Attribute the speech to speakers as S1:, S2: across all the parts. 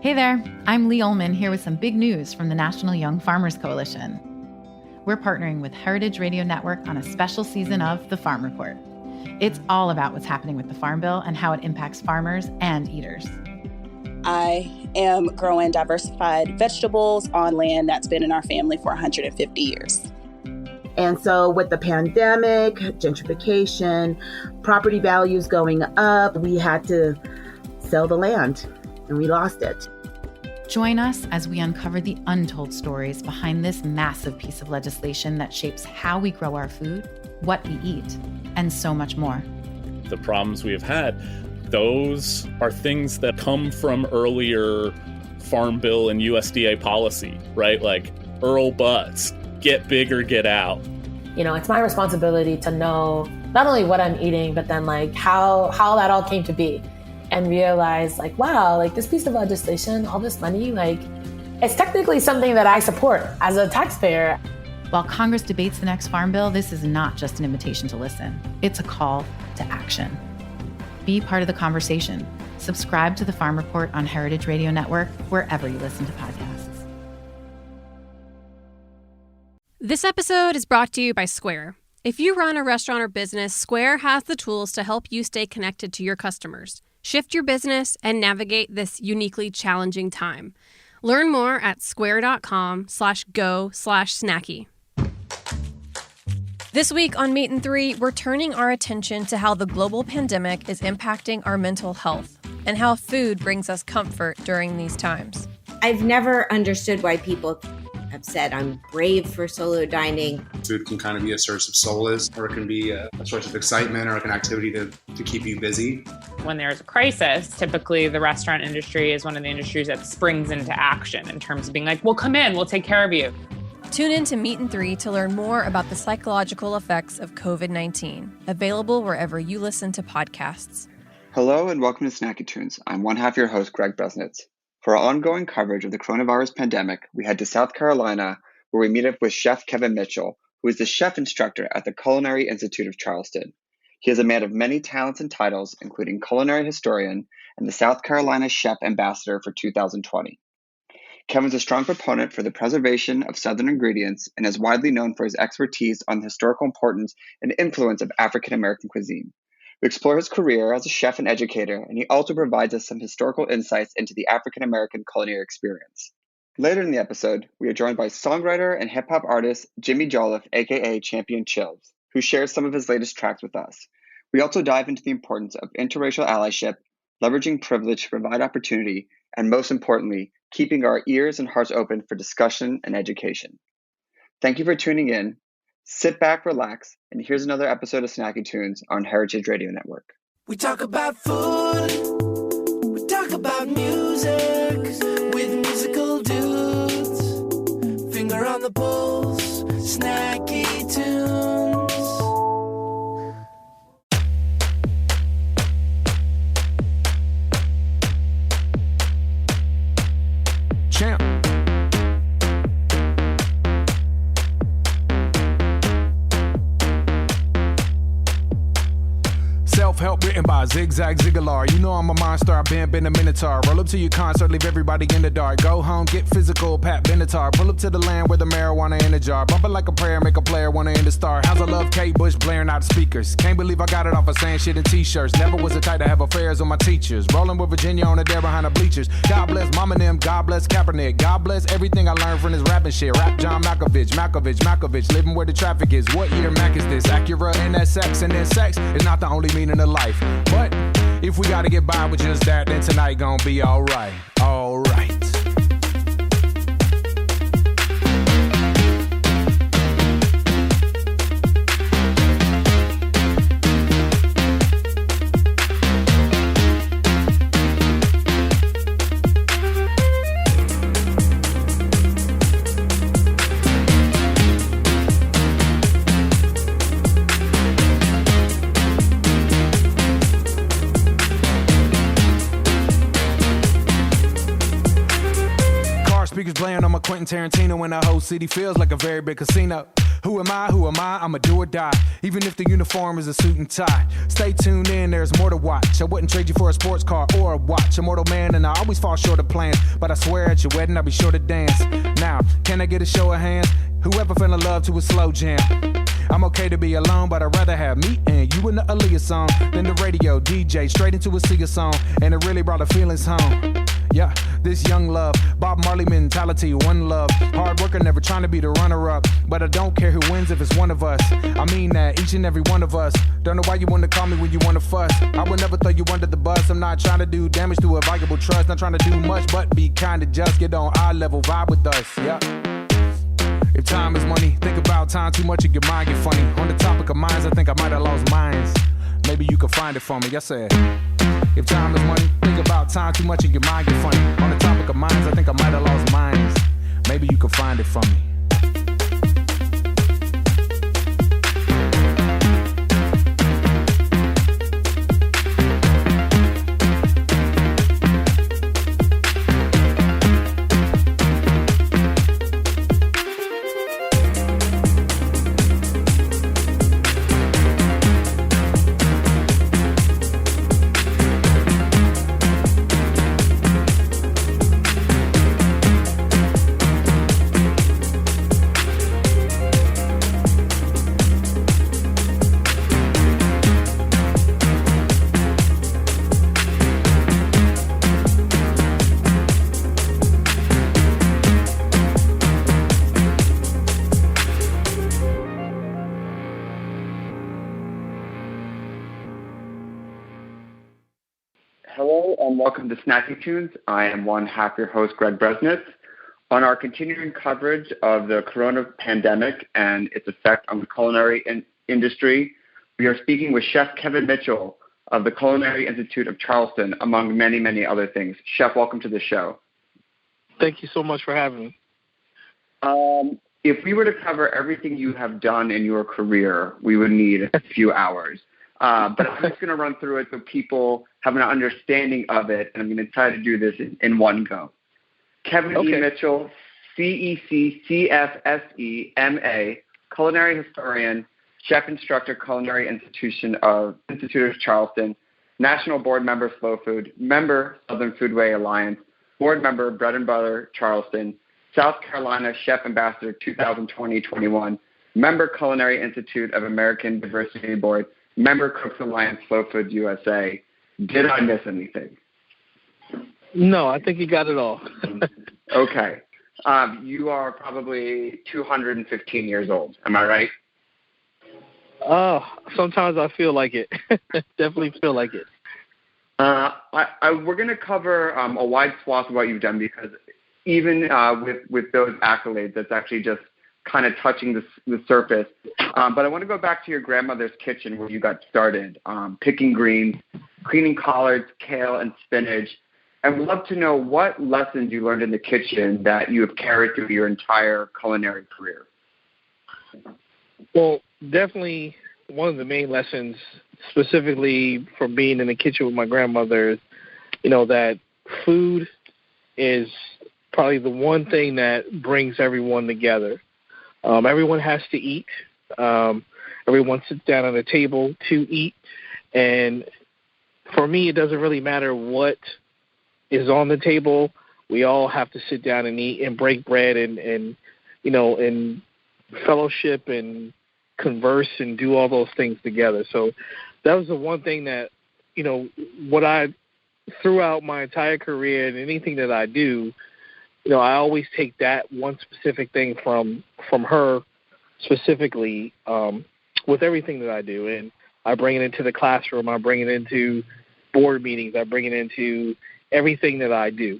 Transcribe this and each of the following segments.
S1: Hey there, I'm Lee Ullman here with some big news from the National Young Farmers Coalition. We're partnering with Heritage Radio Network on a special season of The Farm Report. It's all about what's happening with the Farm Bill and how it impacts farmers and eaters.
S2: I am growing diversified vegetables on land that's been in our family for 150 years.
S3: And so with the pandemic, gentrification, property values going up, we had to sell the land and we lost it.
S1: Join us as we uncover the untold stories behind this massive piece of legislation that shapes how we grow our food, what we eat, and so much more.
S4: The problems we have had, those are things that come from earlier Farm Bill and USDA policy, right? Like Earl Butz, get big or get out.
S5: You know, it's my responsibility to know not only what I'm eating, but then like how that all came to be. And realize like, wow, like this piece of legislation, all this money, like it's technically something that I support as a taxpayer.
S1: While Congress debates the next Farm Bill, this is not just an invitation to listen. It's a call to action. Be part of the conversation. Subscribe to the Farm Report on Heritage Radio Network, wherever you listen to podcasts.
S6: This episode is brought to you by Square. If you run a restaurant or business, Square has the tools to help you stay connected to your customers. Shift your business and navigate this uniquely challenging time. Learn more at square.com/go/snacky. This week on Meat and Three, we're turning our attention to how the global pandemic is impacting our mental health and how food brings us comfort during these times.
S7: I've never understood why people have said I'm brave for solo dining.
S8: Food can kind of be a source of solace, or it can be a source of excitement or like an activity to keep you busy.
S9: When there's a crisis, typically the restaurant industry is one of the industries that springs into action in terms of being like, well, come in, we'll take care of you.
S6: Tune in to Meat and Three to learn more about the psychological effects of COVID-19, available wherever you listen to podcasts.
S10: Hello and welcome to Snacky Tunes. I'm one half your host, Greg Bresnitz. For our ongoing coverage of the coronavirus pandemic, we head to South Carolina, where we meet up with Chef Kevin Mitchell, who is the chef instructor at the Culinary Institute of Charleston. He is a man of many talents and titles, including culinary historian and the South Carolina Chef Ambassador for 2020. Kevin's a strong proponent for the preservation of Southern ingredients and is widely known for his expertise on the historical importance and influence of African American cuisine. We explore his career as a chef and educator, and he also provides us some historical insights into the African American culinary experience. Later in the episode, we are joined by songwriter and hip-hop artist Jimmy Jolliffe, aka Champion Chills, who shares some of his latest tracks with us. We also dive into the importance of interracial allyship, leveraging privilege to provide opportunity, and most importantly, keeping our ears and hearts open for discussion and education. Thank you for tuning in. Sit back, relax, and here's another episode of Snacky Tunes on Heritage Radio Network.
S11: We talk about food, we talk about music, with musical dudes, finger on the pulse, Snacky Tunes.
S12: Champ. Self-help written by Zigzag Ziggalar. You know I'm a monster, I've been a minotaur. Roll up to your concert, leave everybody in the dark. Go home, get physical, Pat Benatar. Pull up to the land where the marijuana in a jar. Bump it like a prayer, make a player wanna end a star. How's I love Kate Bush blaring out the speakers. Can't believe I got it off of saying shit in t-shirts. Never was the type to have affairs with my teachers. Rolling with Virginia on the dare behind the bleachers. God bless mama and them, God bless Kaepernick. God bless everything I learned from this rapping shit. Rap John Malkovich. Living where the traffic is. What year Mac is this? Acura NSX, and then sex is not the only meaning of life. But if we gotta get by with just that, then tonight gon' be alright. Alright. Speakers playing on my Quentin Tarantino, and the whole city feels like a very big casino. Who am I? I'ma do or die. Even if the uniform is a suit and tie. Stay tuned in, there's more to watch. I wouldn't trade you for a sports car or a watch. A mortal man and I always fall short of plans. But I swear at your wedding I'll be sure to dance. Now, can I get a show of hands? Whoever fell in love to a slow jam. I'm okay to be alone, but I'd rather have me and you in the Aaliyah song than the radio DJ straight into a Sia song. And it really brought the feelings home. Yeah, this young love, Bob Marley mentality, one love. Hard worker, never trying to be the runner-up. But I don't care who wins if it's one of us. I mean that, each and every one of us. Don't know why you want to call me when you want to fuss. I would never throw you under the bus. I'm not trying to do damage to a valuable trust. Not trying to do much, but be kind to just get on eye level, vibe with us, yeah. If time is money, think about time too much and your mind get funny. On the topic of minds, I think I might have lost minds. Maybe you can find it for me, I said. If time is money, think about time too much and your mind get funny. On the topic of minds, I think I might have lost minds. Maybe you can find it for me.
S10: Hello and welcome to Snacky Tunes. I am one half your host, Greg Bresnitz. On our continuing coverage of the corona pandemic and its effect on the culinary industry, we are speaking with Chef Kevin Mitchell of the Culinary Institute of Charleston, among many, many other things. Chef, welcome to the show.
S13: Thank you so much for having me.
S10: If we were to cover everything you have done in your career, we would need a few hours. But I'm just going to run through it so people have an understanding of it, and I'm going to try to do this in one go. Kevin E. Mitchell, CEC, CFSE, MA, culinary historian, chef instructor, Culinary Institute of Charleston, national board member, Slow Food, member, Southern Foodway Alliance, board member, Bread and Butter, Charleston, South Carolina Chef Ambassador 2020-21, member, Culinary Institute of American Diversity Board, member, Cooks Alliance, Slow Foods USA. Did I miss anything?
S13: No, I think you got it all.
S10: Okay. You are probably 215 years old. Am I right?
S13: Oh, sometimes I feel like it. Definitely feel like it.
S10: We're going to cover a wide swath of what you've done, because even with those accolades, that's actually just kind of touching the surface. But I want to go back to your grandmother's kitchen where you got started, picking greens, cleaning collards, kale, and spinach. And we'd love to know what lessons you learned in the kitchen that you have carried through your entire culinary career.
S13: Well, definitely one of the main lessons, specifically from being in the kitchen with my grandmother, is, that food is probably the one thing that brings everyone together. Everyone has to eat. Everyone sits down at a table to eat. And for me, it doesn't really matter what is on the table. We all have to sit down and eat and break bread and fellowship and converse and do all those things together. So that was the one thing that, what I, throughout my entire career and anything that I do, I always take that one specific thing from her specifically with everything that I do. And I bring it into the classroom. I bring it into board meetings. I bring it into everything that I do.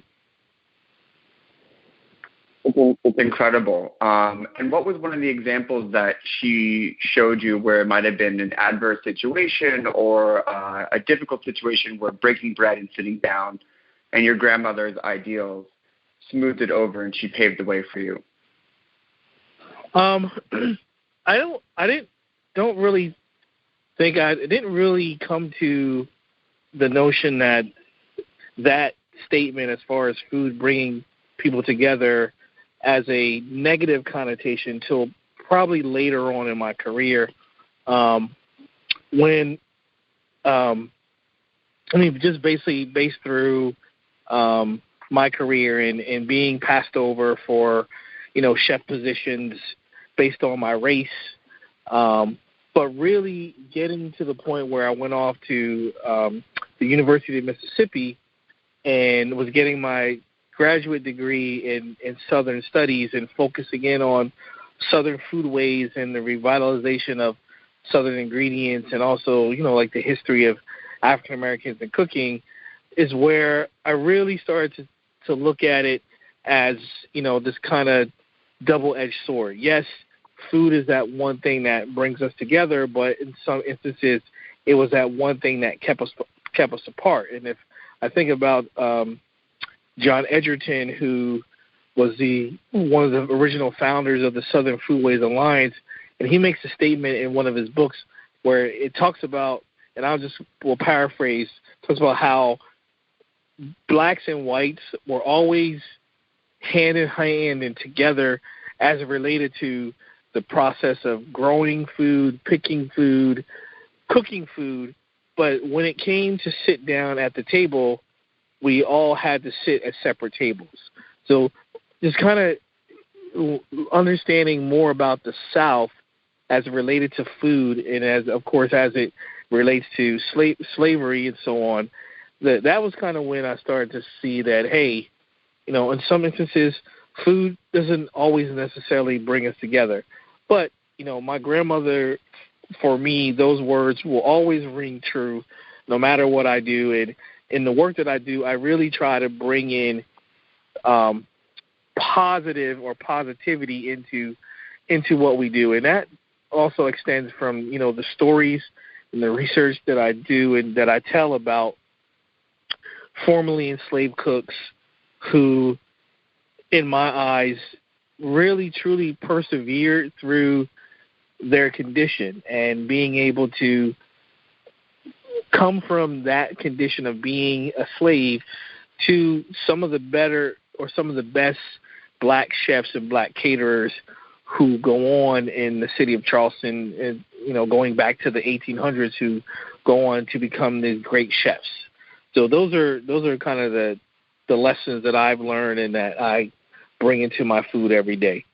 S10: It's incredible. And what was one of the examples that she showed you where it might have been an adverse situation or a difficult situation where breaking bread and sitting down and your grandmother's ideals smoothed it over and she paved the way for you?
S13: I didn't really think it didn't really come to the notion that statement as far as food bringing people together as a negative connotation until probably later on in my career, just basically based through my career and being passed over for, chef positions based on my race. But really getting to the point where I went off to the University of Mississippi and was getting my graduate degree in Southern Studies and focusing in on Southern foodways and the revitalization of Southern ingredients and also, like the history of African Americans in cooking, is where I really started to look at it as, this kind of double-edged sword. Yes, food is that one thing that brings us together, but in some instances, it was that one thing that kept us apart. And if I think about John Edgerton, who was one of the original founders of the Southern Foodways Alliance, and he makes a statement in one of his books where it talks about, and will paraphrase, talks about how blacks and whites were always hand in hand and together as it related to the process of growing food, picking food, cooking food. But when it came to sit down at the table, we all had to sit at separate tables. So just kind of understanding more about the South as it related to food and as it relates to slavery and so on, that was kind of when I started to see that, hey, in some instances, food doesn't always necessarily bring us together. But, my grandmother, for me, those words will always ring true no matter what I do. And in the work that I do, I really try to bring in positive or positivity into what we do. And that also extends from, the stories and the research that I do and that I tell about formerly enslaved cooks who, in my eyes, really, truly persevered through their condition and being able to come from that condition of being a slave to some of the better or some of the best black chefs and black caterers who go on in the city of Charleston, and, going back to the 1800s, who go on to become these great chefs. So those are kind of the lessons that I've learned and that I bring into my food every day.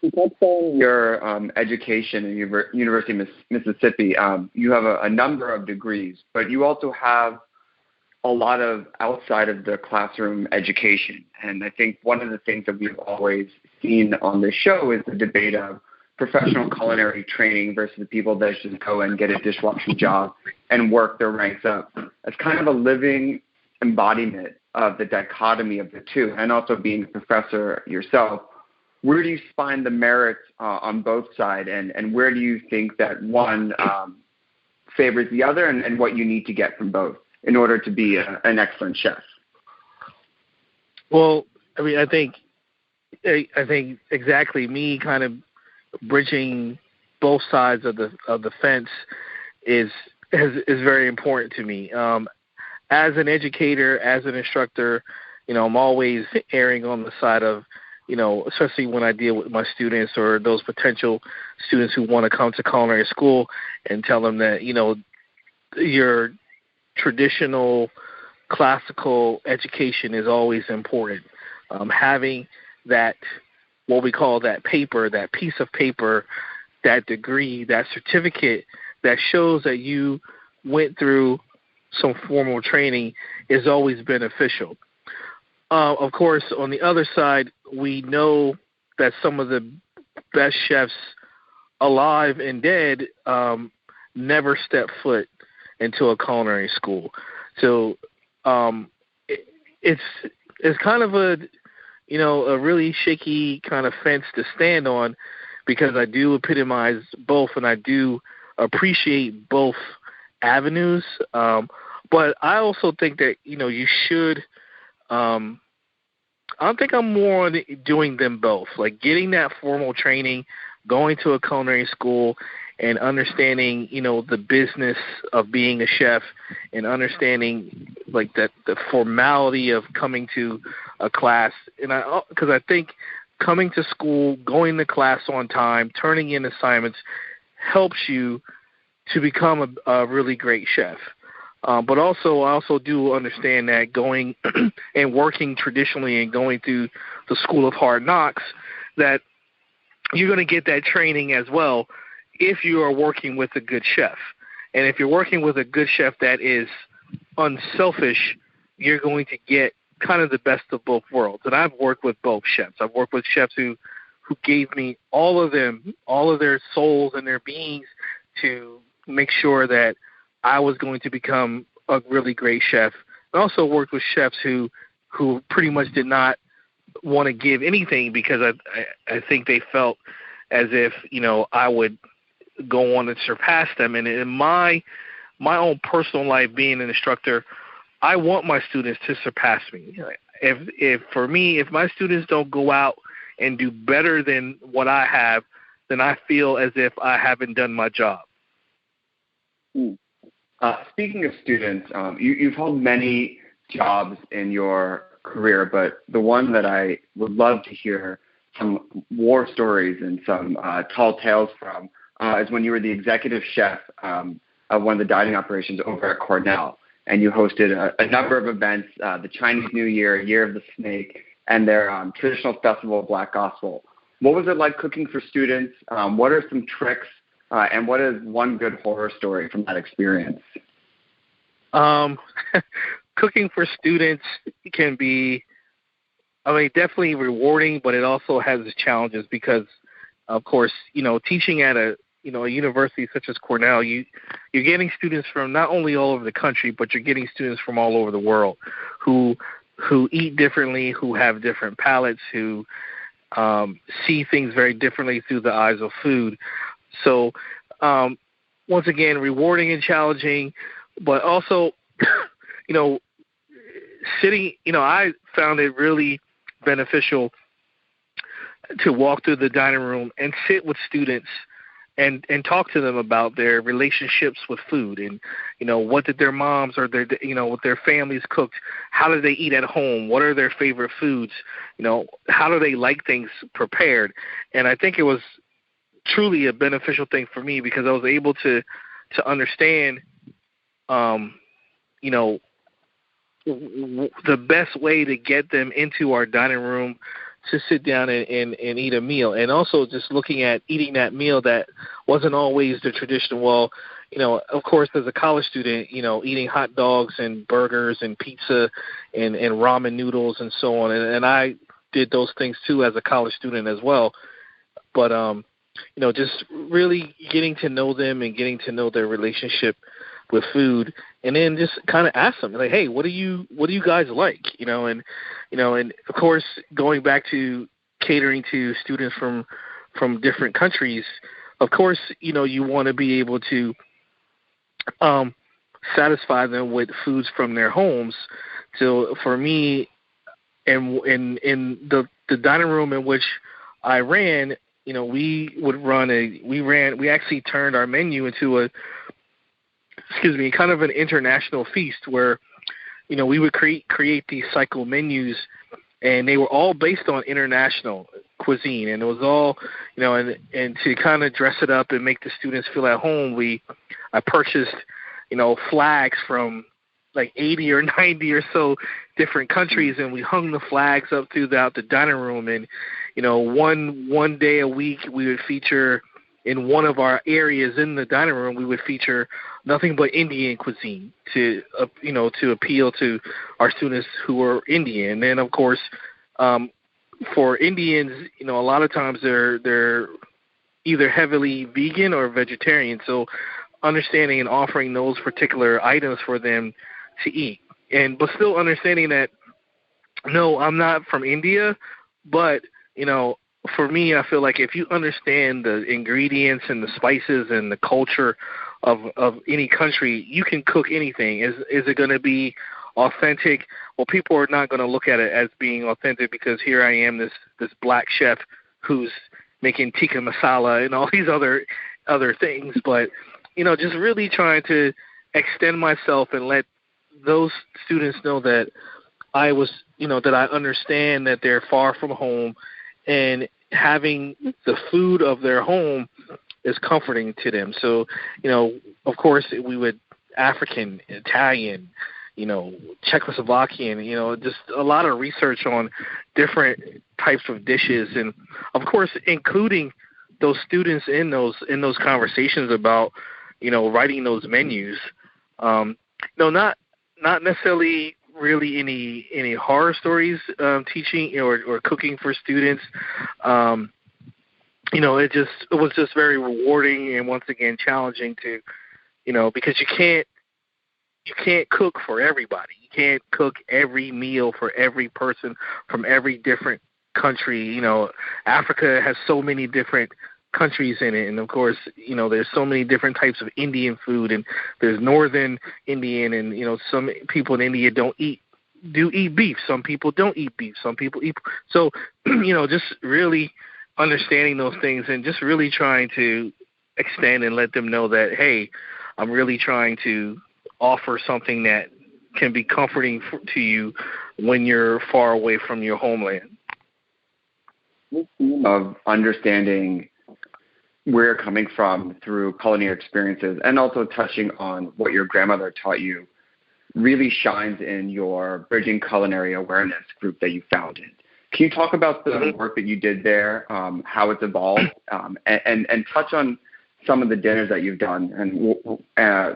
S10: You touched on your education in University of Mississippi. You have a number of degrees, but you also have a lot of outside of the classroom education. And I think one of the things that we've always seen on this show is the debate of professional culinary training versus the people that just go and get a dishwashing job and work their ranks up. It's kind of a living embodiment of the dichotomy of the two. And also being a professor yourself, where do you find the merits on both sides, and where do you think that one favors the other, and what you need to get from both in order to be an excellent chef?
S13: Well, I think exactly me kind of bridging both sides of the fence is very important to me. As an educator, as an instructor, I'm always erring on the side of, especially when I deal with my students or those potential students who want to come to culinary school, and tell them that, your traditional classical education is always important. Having that, what we call that paper, that piece of paper, that degree, that certificate that shows that you went through some formal training is always beneficial. Of course, on the other side, we know that some of the best chefs alive and dead never step foot into a culinary school. So it's kind of a really shaky kind of fence to stand on, because I do epitomize both and I do appreciate both avenues. But I also think that, you should, I think I'm more on doing them both, like getting that formal training, going to a culinary school, and understanding, the business of being a chef, and understanding like that the formality of coming to a class. And because I think coming to school, going to class on time, turning in assignments helps you to become a really great chef. But also, I also do understand that going and working traditionally and going through the School of Hard Knocks, that you're going to get that training as well if you are working with a good chef. And if you're working with a good chef that is unselfish, you're going to get kind of the best of both worlds. And I've worked with both chefs. I've worked with chefs who gave me all of their souls and their beings to make sure that I was going to become a really great chef. I also worked with chefs who pretty much did not want to give anything because I think they felt as if, I would go on and surpass them. And in my own personal life, being an instructor, I want my students to surpass me. If my students don't go out and do better than what I have, then I feel as if I haven't done my job.
S10: Speaking of students, you've held many jobs in your career, but the one that I would love to hear some war stories and some tall tales from is when you were the executive chef of one of the dining operations over at Cornell, and you hosted a number of events, the Chinese New Year, Year of the Snake, and their traditional festival, Black Gospel. What was it like cooking for students? What are some tricks? And what is one good horror story from that experience?
S13: Cooking for students can be, definitely rewarding, but it also has its challenges because, of course, teaching at a university such as Cornell, you're getting students from not only all over the country, but you're getting students from all over the world who eat differently, who have different palates, who see things very differently through the eyes of food. So, once again, rewarding and challenging, but also, I found it really beneficial to walk through the dining room and sit with students and talk to them about their relationships with food and, what did their moms or what their families cooked? How do they eat at home? What are their favorite foods? How do they like things prepared? And I think it was truly a beneficial thing for me because I was able to understand, the best way to get them into our dining room to sit down and eat a meal. And also just looking at eating that meal that wasn't always the traditional, of course, as a college student, eating hot dogs and burgers and pizza and ramen noodles and so on. And I did those things too as a college student as well. But, just really getting to know them and getting to know their relationship with food, and then just kind of ask them, like, hey, what do you guys like? And of course, going back to catering to students from different countries, of course, you want to be able to satisfy them with foods from their homes. So for me, and in the dining room in which I ran, we actually turned our menu into kind of an international feast where, we would create these cycle menus, and they were all based on international cuisine. And it was all, and to kind of dress it up and make the students feel at home, I purchased, flags from like 80 or 90 or so different countries, and we hung the flags up throughout the dining room. And, one day a week we would feature in one of our areas in the dining room, we would feature nothing but Indian cuisine to appeal to our students who are Indian. And then, of course, for Indians, a lot of times they're either heavily vegan or vegetarian. So understanding and offering those particular items for them to eat, but still understanding that, no, I'm not from India, but, for me, I feel like if you understand the ingredients and the spices and the culture of any country, you can cook anything. Is it going to be authentic? Well, people are not going to look at it as being authentic because here I am, this black chef who's making tikka masala and all these other things. But, just really trying to extend myself and let those students know that I was, that I understand that they're far from home and having the food of their home is comforting to them. So, of course, we would African, Italian, Czechoslovakian, just a lot of research on different types of dishes, and of course, including those students in those conversations about, writing those menus. Not necessarily really any horror stories teaching or cooking for students. It was just very rewarding and once again challenging to, because you can't cook for everybody. You can't cook every meal for every person from every different country. Africa has so many different countries in it, and of course, there's so many different types of Indian food, and there's Northern Indian, and some people in India do eat beef. Some people don't eat beef. Some people eat. So, just really understanding those things and just really trying to extend and let them know that, hey, I'm really trying to offer something that can be comforting to you when you're far away from your homeland.
S10: Of understanding where you're coming from through culinary experiences and also touching on what your grandmother taught you really shines in your Bridging Culinary Awareness group that you founded. Can you talk about the work that you did there, how it's evolved, and touch on some of the dinners that you've done, and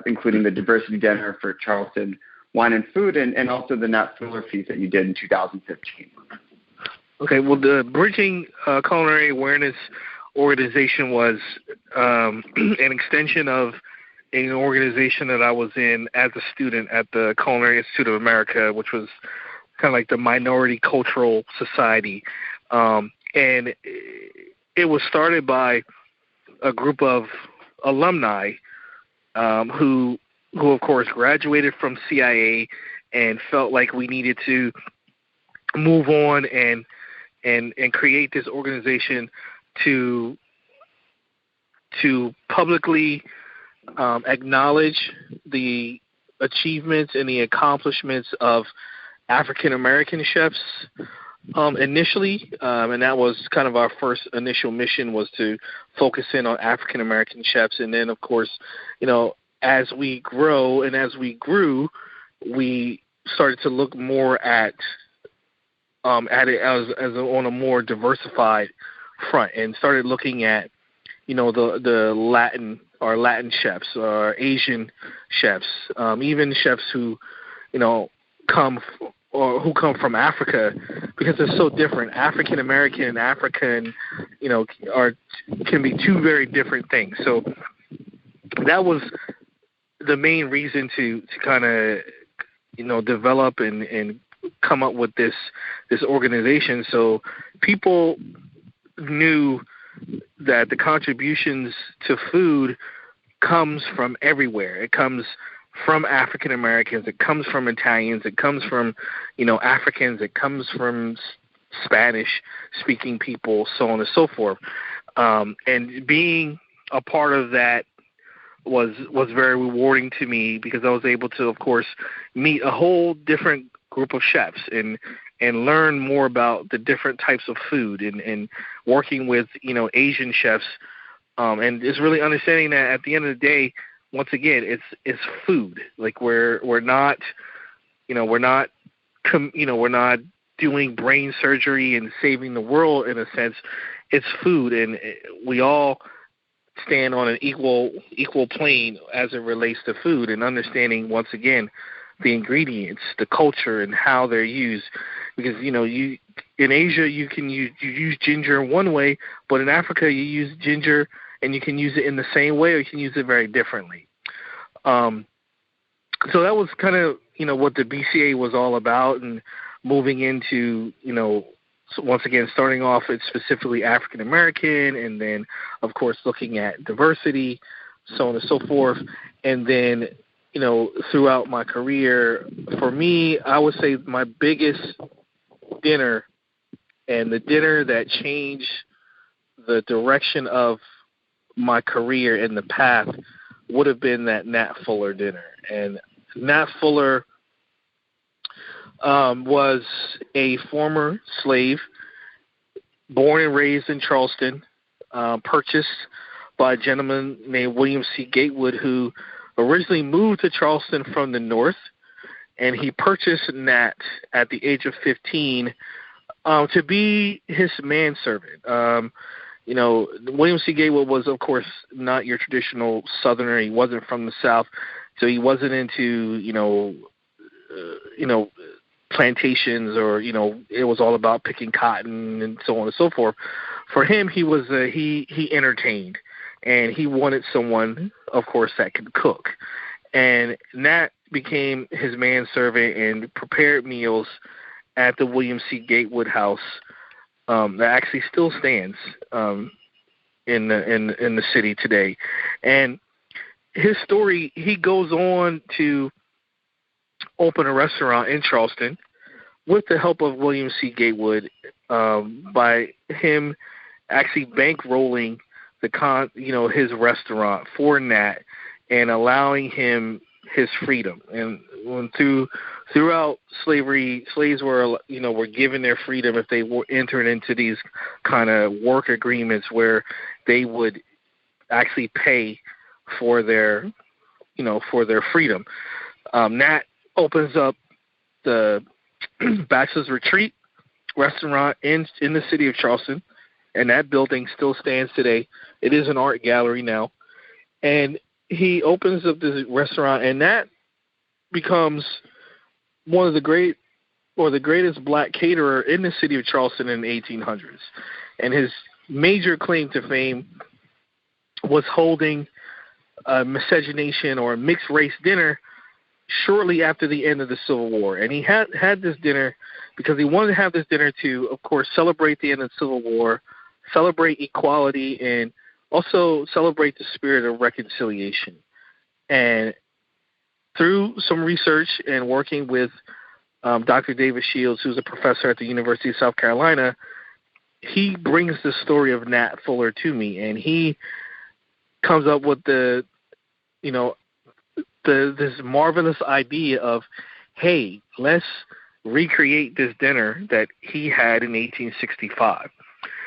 S10: including the diversity dinner for Charleston Wine and Food, and also the Nat Fuller feast that you did in 2015?
S13: Okay, well, the Bridging Culinary Awareness organization was an extension of an organization that I was in as a student at the Culinary Institute of America, which was kind of like the Minority Cultural Society. And it was started by a group of alumni who of course graduated from CIA and felt like we needed to move on and create this organization to publicly acknowledge the achievements and the accomplishments of African American chefs initially, and that was kind of our first initial mission, was to focus in on African American chefs. And then, of course, as we grow and as we grew, we started to look more at it as on a more diversified front, and started looking at the Latin chefs, or Asian chefs, even chefs who come from Africa, because they're so different. African American and African can be two very different things. So that was the main reason to kind of develop and come up with this organization, so people knew that the contributions to food comes from everywhere. It comes from African Americans, it comes from Italians, it comes from Africans, it comes from Spanish speaking people, so on and so forth. And being a part of that was very rewarding to me, because I was able to, of course, meet a whole different group of chefs and learn more about the different types of food, and working with Asian chefs, and just really understanding that at the end of the day, once again, it's food. Like we're not doing brain surgery and saving the world in a sense. It's food, and we all stand on an equal plane as it relates to food, and understanding once again the ingredients, the culture, and how they're used. Because you in Asia you use ginger in one way, but in Africa you use ginger and you can use it in the same way, or you can use it very differently. So that was kind of what the BCA was all about, and moving into so once again starting off it's specifically African American, and then of course looking at diversity, so on and so forth, and then throughout my career, for me, I would say my biggest dinner, and the dinner that changed the direction of my career and the path, would have been that Nat Fuller dinner. And Nat Fuller was a former slave born and raised in Charleston, purchased by a gentleman named William C. Gatewood, who originally moved to Charleston from the north, and he purchased Nat at the age of 15 to be his manservant. William C. Gatewood was, of course, not your traditional Southerner. He wasn't from the South, so he wasn't into, plantations or, it was all about picking cotton and so on and so forth. For him, he was he entertained, and he wanted someone, of course, that could cook. And Nat became his manservant and prepared meals at the William C. Gatewood house that actually still stands in the city today. And his story, he goes on to open a restaurant in Charleston with the help of William C. Gatewood, by him actually bankrolling his restaurant for Nat and allowing him his freedom. And throughout slavery, slaves were given their freedom if they were entered into these kind of work agreements where they would actually pay for their freedom. Nat opens up the Bachelor's Retreat restaurant in the city of Charleston, and that building still stands today. It is an art gallery now. And he opens up this restaurant, and that becomes one of the greatest black caterer in the city of Charleston in the 1800s. And his major claim to fame was holding a miscegenation or a mixed race dinner shortly after the end of the Civil War. And he had this dinner because he wanted to have this dinner to, of course, celebrate the end of the Civil War, celebrate equality, and also celebrate the spirit of reconciliation. And through some research and working with Dr. David Shields, who's a professor at the University of South Carolina, he brings the story of Nat Fuller to me, and he comes up with this marvelous idea of, hey, let's recreate this dinner that he had in 1865.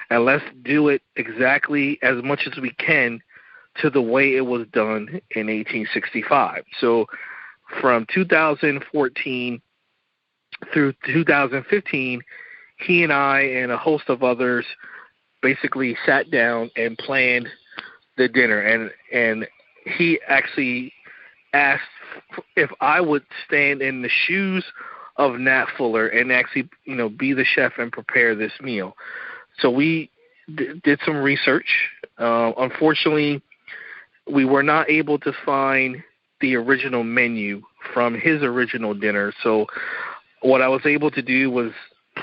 S13: And let's do it exactly as much as we can to the way it was done in 1865. So from 2014 through 2015, he and I and a host of others basically sat down and planned the dinner. And he actually asked if I would stand in the shoes of Nat Fuller and actually, be the chef and prepare this meal. So we did some research. Unfortunately, we were not able to find the original menu from his original dinner. So what I was able to do was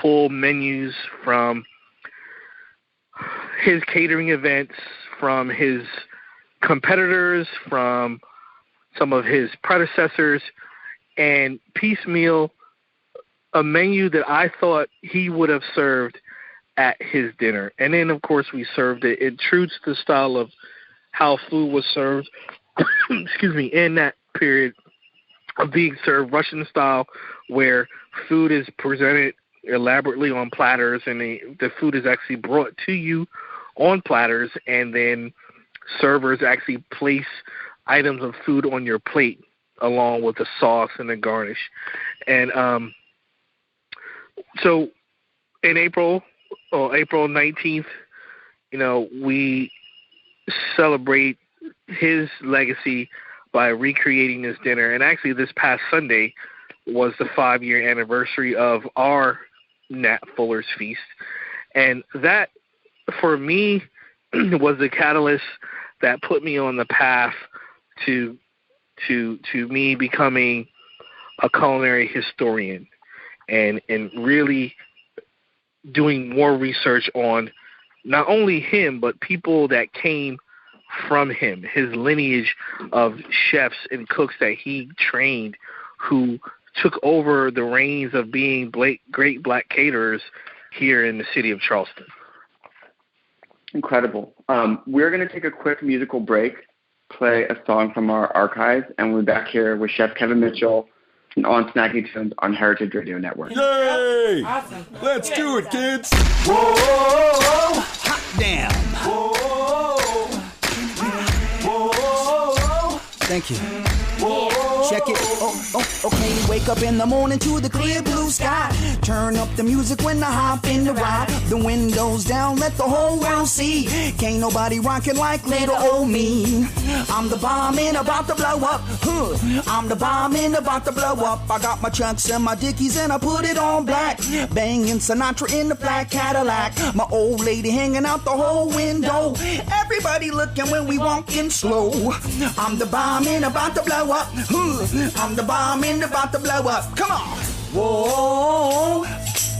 S13: pull menus from his catering events, from his competitors, from some of his predecessors, and piecemeal a menu that I thought he would have served at his dinner. And then, of course, we served it in true to the style of how food was served, in that period of being served Russian style, where food is presented elaborately on platters, and the food is actually brought to you on platters, and then servers actually place items of food on your plate along with the sauce and the garnish. And so in April 19th, we celebrate his legacy by recreating this dinner. And actually this past Sunday was the 5-year anniversary of our Nat Fuller's Feast. And that, for me, was the catalyst that put me on the path to me becoming a culinary historian and really doing more research on not only him, but people that came from him, his lineage of chefs and cooks that he trained, who took over the reins of being great black caterers here in the city of Charleston.
S10: Incredible. We're going to take a quick musical break, play a song from our archives, and we'll be back here with Chef Kevin Mitchell and on Snacky Tunes on Heritage Radio Network.
S11: Yay!
S5: Awesome.
S11: Let's do it, kids. Whoa, hot damn. Whoa, whoa. Thank you. Check it. Okay. Wake up in the morning to the clear blue sky. Turn up the music when I hop in the ride. The windows down, let the whole world see. Can't nobody rock it like little old me. I'm the bomb and about to blow up. I'm the bomb and about to blow up. I got my Chucks and my Dickies and I put it on black. Banging Sinatra in the black Cadillac. My old lady hanging out the whole window. Everybody looking when we walking slow. I'm the bomb and about to blow up. I'm the bomb and about to blow up. Come on. Whoa,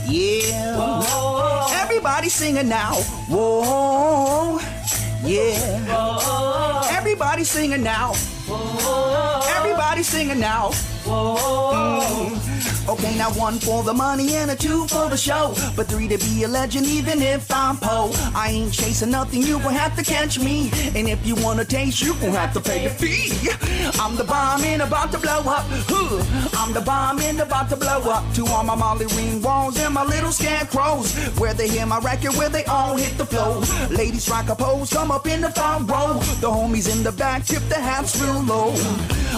S11: yeah. Whoa. Everybody singing now. Whoa, yeah. Whoa. Everybody singing now. Whoa. Everybody singing now. Whoa. Okay, now 1 for the money and a 2 for the show, but 3 to be a legend even if I'm po. I ain't chasing nothing, you gon' have to catch me. And if you wanna taste, you gon' have to pay a fee. I'm the bomb and about to blow up. I'm the bomb and about to blow up. To all my Molly Ring walls and my little scarecrows, where they hear my record, where they all hit the flow. Ladies rock a pose, come up in the front row. The homies in the back tip the hats real low.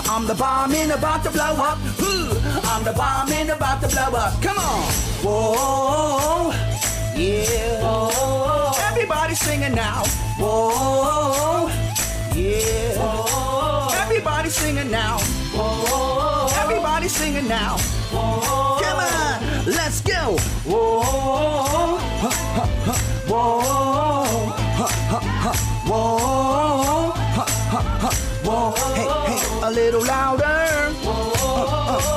S11: I'm the bomb and about to blow up. I'm the bomb and about to blow up. Come on. Whoa, yeah. Whoa. Everybody singing now. Whoa, yeah. Whoa. Everybody singing now. Whoa. Everybody singing now. Whoa. Come on, let's go. Whoa, whoa, whoa, whoa. Hey, hey, a little louder.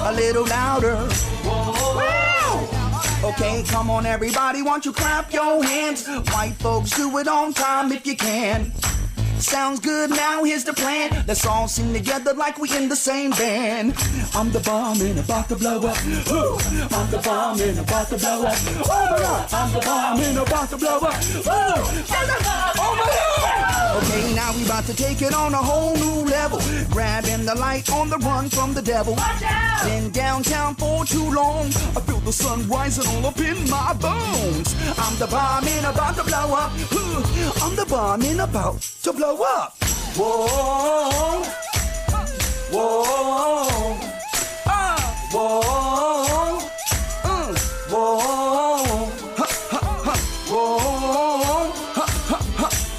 S11: A little louder. Wow. Okay, come on everybody, won't you clap your hands? White folks, do it on time if you can. Sounds good, now here's the plan. Let's all sing together like we in the same band. I'm the bomb and about to blow up. I'm the bomb and about to blow up. Oh my God, I'm the bomb and about to blow up. Oh my God. Okay, now we about to take it on a whole new level. Grabbing the light on the run from the devil. Been downtown for too long. I feel the sun rising all up in my bones. I'm the bomb and about to blow up. I'm the bomb and about to blow up. Whoa, whoa, whoa, whoa,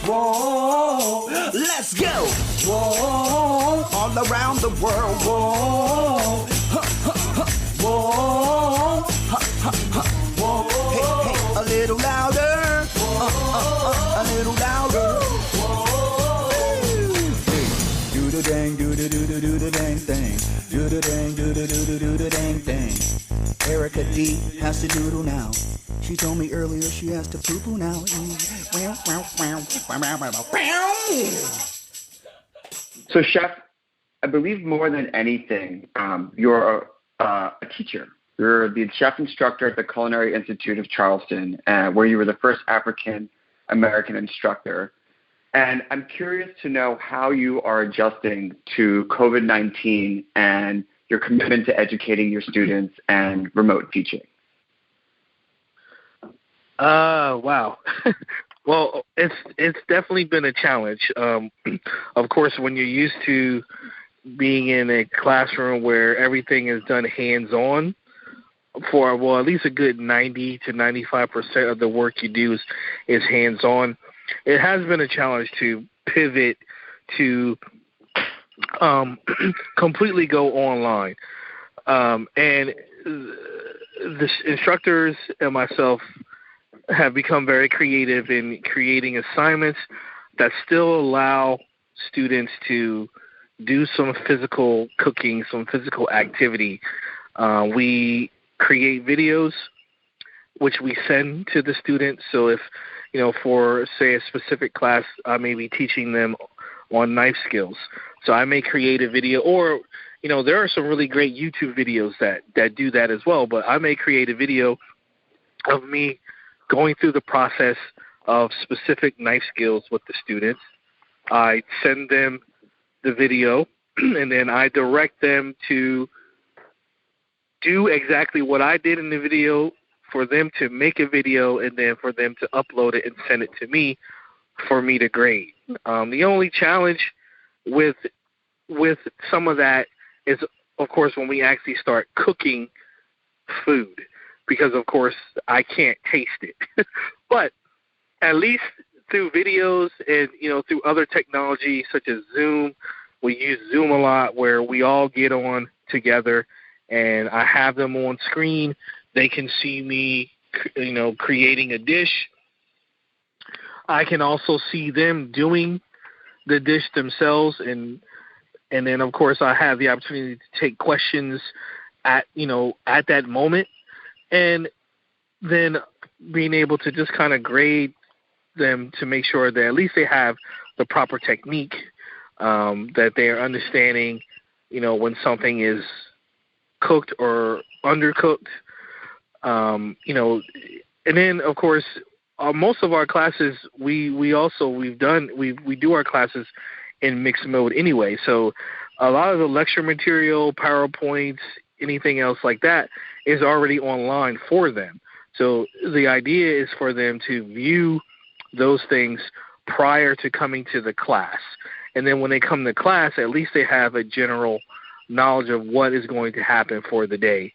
S11: whoa. Let's go. Whoa, all around the world. Whoa, whoa, whoa. Hey, hey, a little louder. A little louder. Do the dang, do the do the do the dang thing. Do the dang, do the do the do the dang thing. Erica D has to doodle now. She told me earlier she has to poo-poo now.
S10: So, Chef, I believe more than anything, you're a teacher. You're the chef instructor at the Culinary Institute of Charleston, where you were the first African-American instructor. And I'm curious to know how you are adjusting to COVID-19 and your commitment to educating your students and remote teaching.
S13: Wow. Well, it's definitely been a challenge. Of course, when you're used to being in a classroom where everything is done hands-on, for at least a good 90 to 95% of the work you do is hands-on. It has been a challenge to pivot to completely go online. And the instructors and myself have become very creative in creating assignments that still allow students to do some physical cooking, some physical activity. We create videos which we send to the students. So if, for, say, a specific class, I may be teaching them on knife skills. So I may create a video, or, there are some really great YouTube videos that do that as well, but I may create a video of me going through the process of specific knife skills with the students. I send them the video, and then I direct them to do exactly what I did in the video, for them to make a video, and then for them to upload it and send it to me for me to grade. The only challenge with some of that is, of course, when we actually start cooking food, because, of course, I can't taste it. But at least through videos and, through other technology such as Zoom, we use Zoom a lot, where we all get on together and I have them on screen. They can see me, creating a dish. I can also see them doing the dish themselves, and then, of course, I have the opportunity to take questions at that moment, and then being able to just kind of grade them to make sure that at least they have the proper technique, that they are understanding, when something is cooked or undercooked, and then, of course, most of our classes, we do our classes in mixed mode anyway. So a lot of the lecture material, PowerPoints, anything else like that is already online for them. So the idea is for them to view those things prior to coming to the class. And then when they come to class, at least they have a general knowledge of what is going to happen for the day.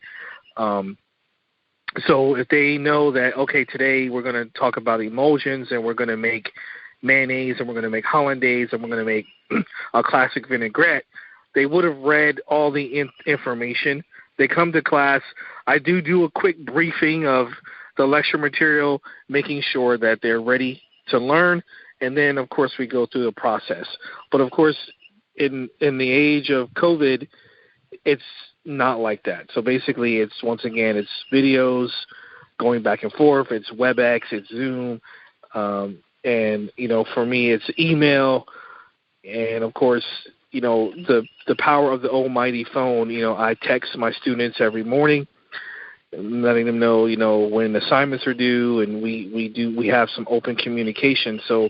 S13: So if they know that, okay, today we're going to talk about emulsions, and we're going to make mayonnaise, and we're going to make hollandaise, and we're going to make a classic vinaigrette, they would have read all the information. They come to class. I do a quick briefing of the lecture material, making sure that they're ready to learn. And then, of course, we go through the process. But, of course, in the age of COVID, it's not like that. So basically, it's videos going back and forth. It's WebEx, it's Zoom, and for me, it's email, and of course, the power of the almighty phone. I text my students every morning, letting them know when assignments are due, and we have some open communication. So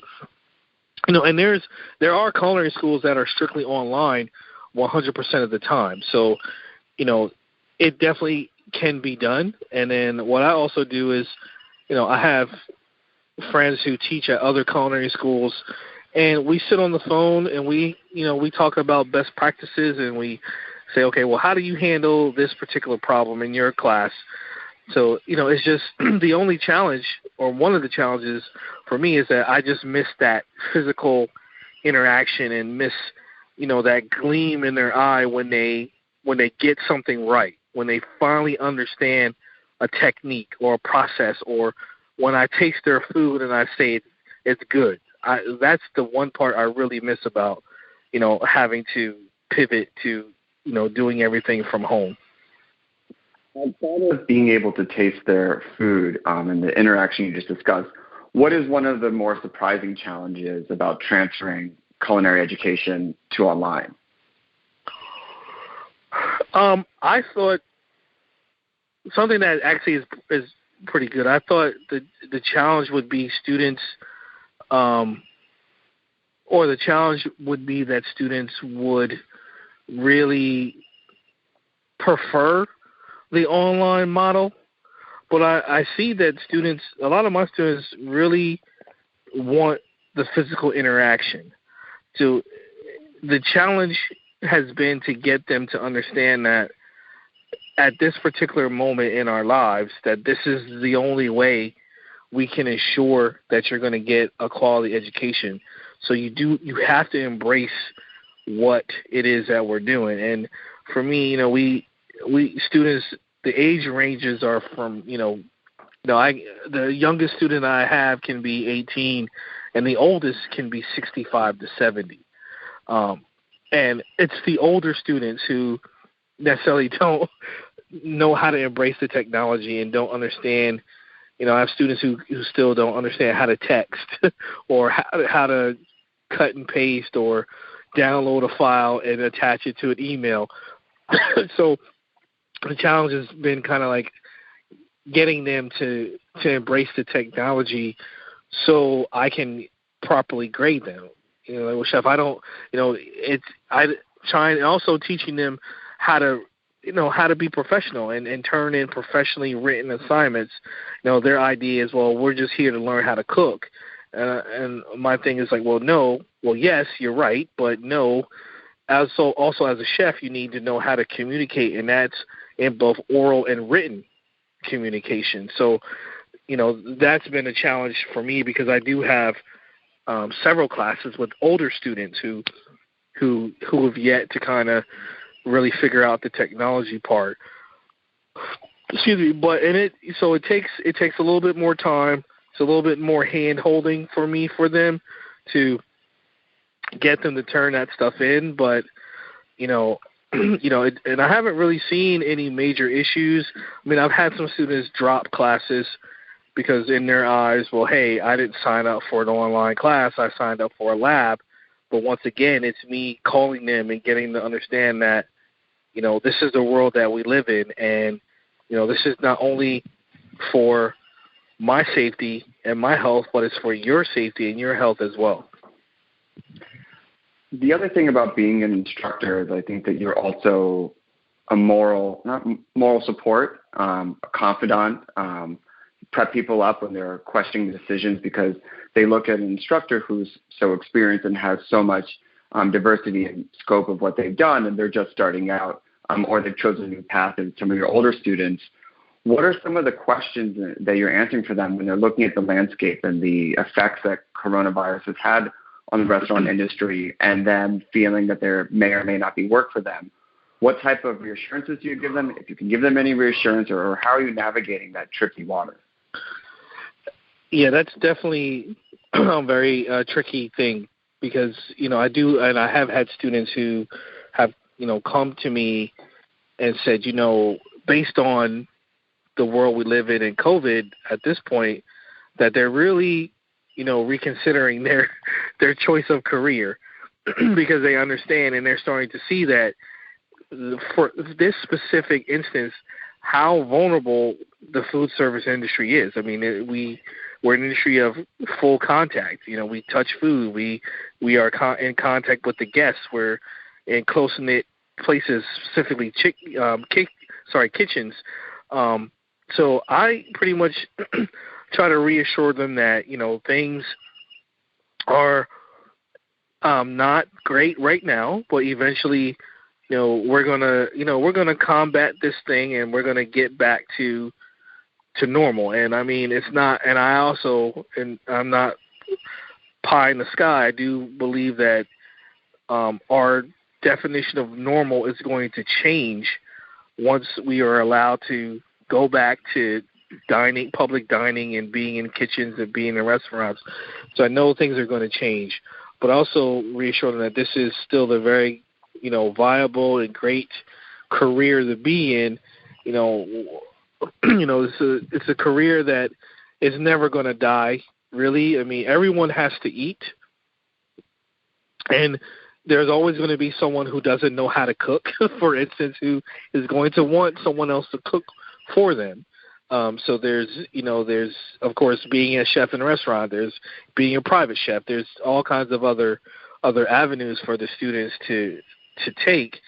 S13: and there are culinary schools that are strictly online 100% of the time. So it definitely can be done. And then what I also do is, I have friends who teach at other culinary schools, and we sit on the phone and we talk about best practices, and we say, okay, well, how do you handle this particular problem in your class? So, it's just the only challenge, or one of the challenges for me, is that I just miss that physical interaction and miss, that gleam in their eye when they get something right, when they finally understand a technique or a process, or when I taste their food and I say it's good. That's the one part I really miss about, having to pivot to, doing everything from home.
S10: Outside of being able to taste their food and the interaction you just discussed, what is one of the more surprising challenges about transferring culinary education to online?
S13: I thought something that actually is pretty good. I thought the challenge would be students, or the challenge would be that students would really prefer the online model. But I see that a lot of my students really want the physical interaction. So the challenge has been to get them to understand that at this particular moment in our lives, that this is the only way we can ensure that you're going to get a quality education. So you have to embrace what it is that we're doing. And for me, we students, the age ranges are from, the youngest student I have can be 18, and the oldest can be 65 to 70. And it's the older students who necessarily don't know how to embrace the technology and don't understand. I have students who still don't understand how to text or how to cut and paste or download a file and attach it to an email. So the challenge has been kind of like getting them to embrace the technology so I can properly grade them. Well, Chef, I don't, I try and also teaching them how to how to be professional and turn in professionally written assignments. Their idea is, well, we're just here to learn how to cook. And my thing is like, well, yes, you're right, but no. Also, as a chef, you need to know how to communicate, and that's in both oral and written communication. So, that's been a challenge for me because I do have several classes with older students who have yet to kind of really figure out the technology part. Excuse me, but it takes a little bit more time. It's a little bit more hand holding for them to get them to turn that stuff in. But and I haven't really seen any major issues. I mean, I've had some students drop classes because in their eyes, well, hey, I didn't sign up for an online class. I signed up for a lab. But once again, it's me calling them and getting them to understand that, this is the world that we live in. And, this is not only for my safety and my health, but it's for your safety and your health as well.
S10: The other thing about being an instructor is I think that you're also a moral support, a confidant, prep people up when they're questioning decisions because they look at an instructor who's so experienced and has so much diversity and scope of what they've done, and they're just starting out, or they've chosen a new path in some of your older students. What are some of the questions that you're answering for them when they're looking at the landscape and the effects that coronavirus has had on the restaurant industry and then feeling that there may or may not be work for them? What type of reassurances do you give them, if you can give them any reassurance, or how are you navigating that tricky water?
S13: Yeah, that's definitely a very tricky thing because, I do, and I have had students who have, come to me and said, based on the world we live in and COVID at this point, that they're really, reconsidering their choice of career because they understand and they're starting to see that for this specific instance, how vulnerable the food service industry is. I mean, we're an industry of full contact. We touch food. We are in contact with the guests. We're in close-knit places, specifically kitchens. So I pretty much try to reassure them that, things are not great right now, but eventually, we're gonna combat this thing and we're gonna get back to normal. And I mean, it's not, and I'm not pie in the sky. I do believe that our definition of normal is going to change once we are allowed to go back to public dining and being in kitchens and being in restaurants. So I know things are going to change, but also reassure them that this is still the very, viable and great career to be in. It's a career that is never going to die, really. I mean, everyone has to eat, and there's always going to be someone who doesn't know how to cook, for instance, who is going to want someone else to cook for them. So there's of course being a chef in a restaurant, there's being a private chef, there's all kinds of other avenues for the students to take,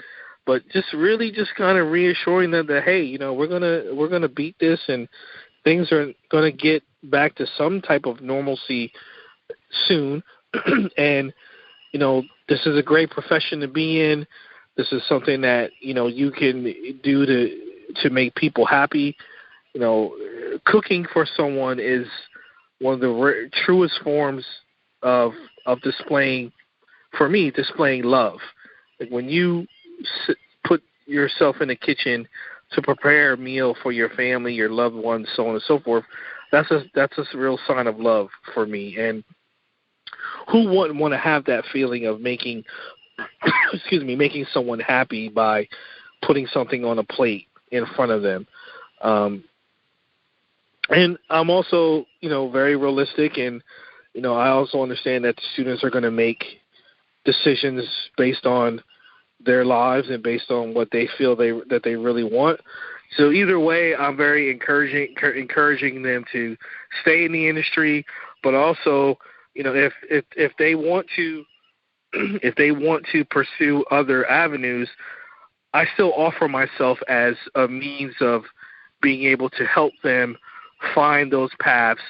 S13: but just kind of reassuring them that, hey, we're gonna beat this and things are gonna get back to some type of normalcy soon. And this is a great profession to be in. This is something that you can do to make people happy. Cooking for someone is one of the truest forms of displaying love. Like when you put yourself in the kitchen to prepare a meal for your family, your loved ones, so on and so forth, that's a real sign of love for me. And who wouldn't want to have that feeling of making someone happy by putting something on a plate in front of them? And I'm also, very realistic, and, I also understand that the students are going to make decisions based on their lives and based on what they feel that they really want. So either way, I'm very encouraging them to stay in the industry, but also, if they want to pursue other avenues, I still offer myself as a means of being able to help them find those paths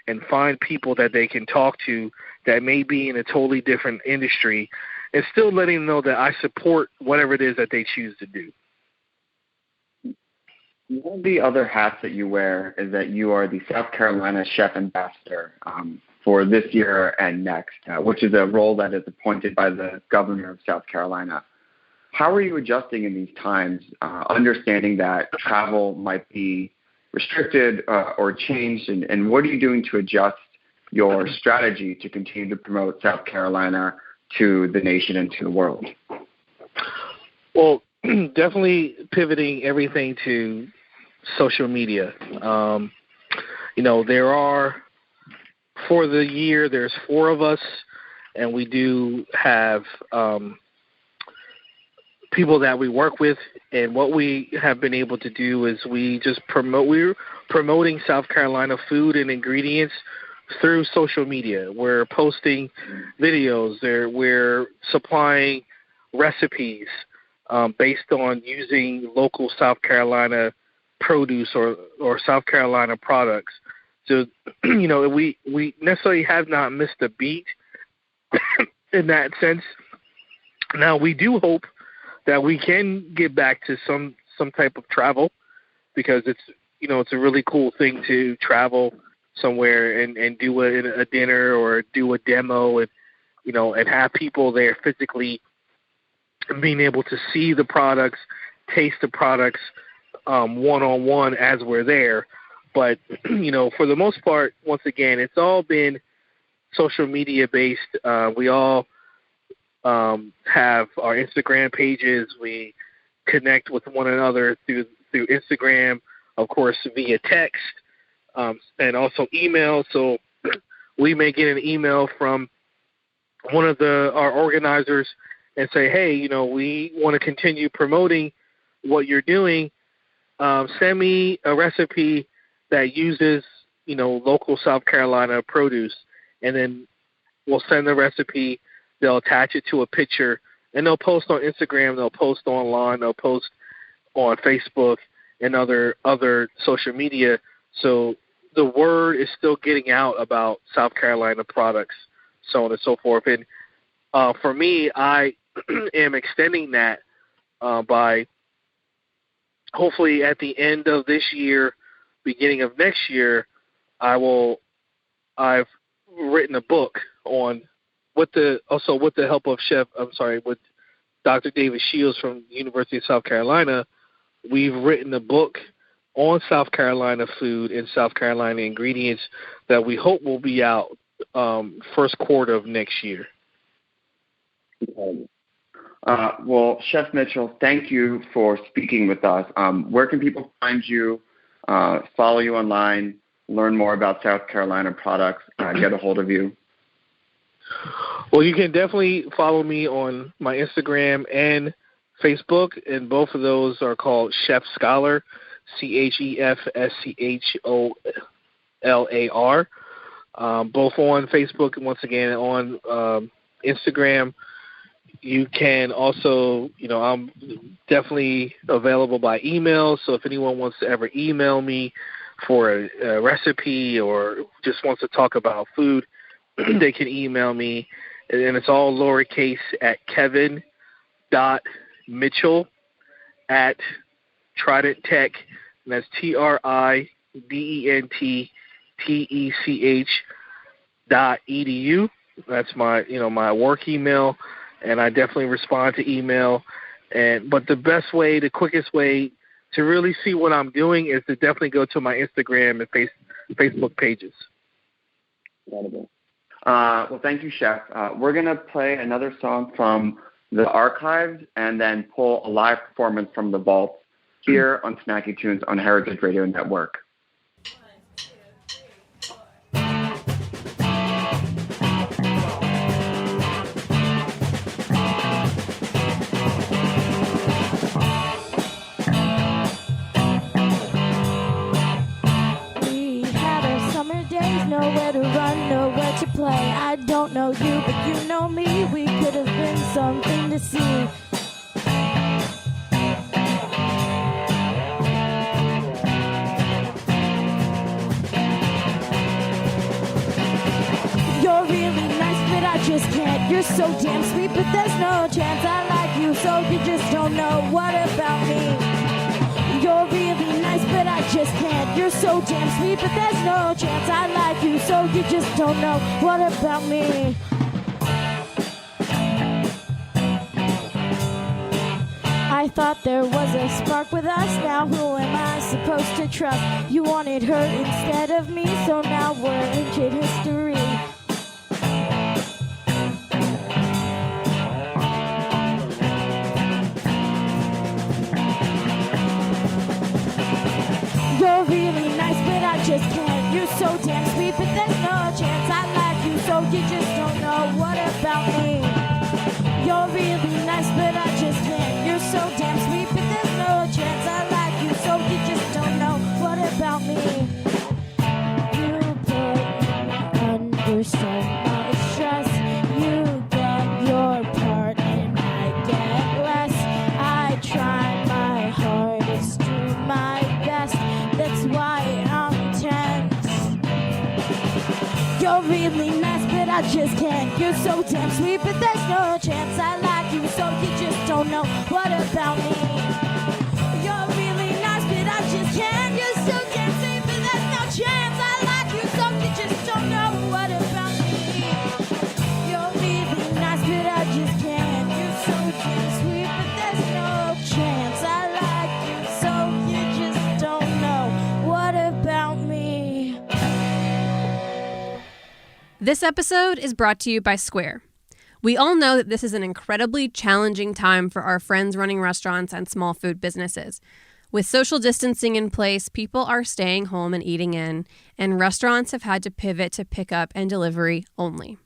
S13: and find people that they can talk to that may be in a totally different industry, and still letting them know that I support whatever it is that they choose to do.
S10: One of the other hats that you wear is that you are the South Carolina Chef Ambassador for this year and next, which is a role that is appointed by the governor of South Carolina. How are you adjusting in these times, understanding that travel might be restricted or changed, and what are you doing to adjust your strategy to continue to promote South Carolina to the nation and to the world?
S13: Well, definitely pivoting everything to social media. There are, for the year, there's 4 of us, and we do have people that we work with, and what we have been able to do is we're promoting South Carolina food and ingredients through social media. We're posting videos there. We're supplying recipes based on using local South Carolina produce or South Carolina products. So, we necessarily have not missed a beat in that sense. Now, we do hope that we can get back to some type of travel, because it's a really cool thing to travel somewhere and do a dinner or do a demo and have people there physically being able to see the products, taste the products one-on-one as we're there. But, for the most part, once again, it's all been social media based. We all have our Instagram pages. We connect with one another through Instagram, of course, via text, and also email. So we may get an email from one of our organizers and say, hey, we want to continue promoting what you're doing. Send me a recipe that uses, local South Carolina produce. And then we'll send the recipe. They'll attach it to a picture, and they'll post on Instagram. They'll post online. They'll post on Facebook and other social media. So the word is still getting out about South Carolina products, so on and so forth. And for me, I am extending that by hopefully at the end of this year, beginning of next year, I've written a book on with the help of with Dr. David Shields from the University of South Carolina. We've written a book on South Carolina food and South Carolina ingredients that we hope will be out first quarter of next year.
S10: Well, Chef Mitchell, thank you for speaking with us. Where can people find you, follow you online, learn more about South Carolina products, get a hold of you?
S13: Well, you can definitely follow me on my Instagram and Facebook, and both of those are called Chef Scholar, ChefScholar. Both on Facebook and once again on Instagram. You can also, I'm definitely available by email. So if anyone wants to ever email me for a recipe or just wants to talk about food, they can email me. And it's all lowercase at kevin.mitchell@TridentTech, and that's TridentTech.edu. That's my, my work email, and I definitely respond to email. But the best way, the quickest way to really see what I'm doing is to definitely go to my Instagram and Facebook pages.
S10: Well, thank you, Chef. We're going to play another song from the archives and then pull a live performance from the vault here on Snacky Tunes on Heritage Radio Network.
S14: Nowhere to run, nowhere to play. I don't know you, but you know me. We could have been something to see. just can't. You're so damn sweet, but there's no chance I like you, so you just don't know what about me. You're really nice, but I just can't. You're so damn sweet, but there's no chance I like you, so you just don't know what about me. I thought there was a spark with us. Now who am I supposed to trust? You wanted her instead of me, so now we're ancient history. You're really nice, but I just can't. You're so damn sweet, but there's no chance I like you, so you just don't know what about me. You're really nice, but I just can't. You're so damn sweet, but there's no chance I like you, so you just don't know what about me. You put me under so much stress. You get your part and I get less. I try my hardest, do my best. That's why I'm tense. You're really nice, but I just can't. You're so damn sweet, but there's no chance I like you, so you just don't know what about me. You're really nice, but I just can't. You're so damn sweet, but there's no chance I like you, so you just don't know what about me. You're really nice, but I just can't. You're so damn sweet, but there's no chance I like you, so you just don't know what about me.
S6: This episode is brought to you by Square. We all know that this is an incredibly challenging time for our friends running restaurants and small food businesses. With social distancing in place, people are staying home and eating in, and restaurants have had to pivot to pickup and delivery only.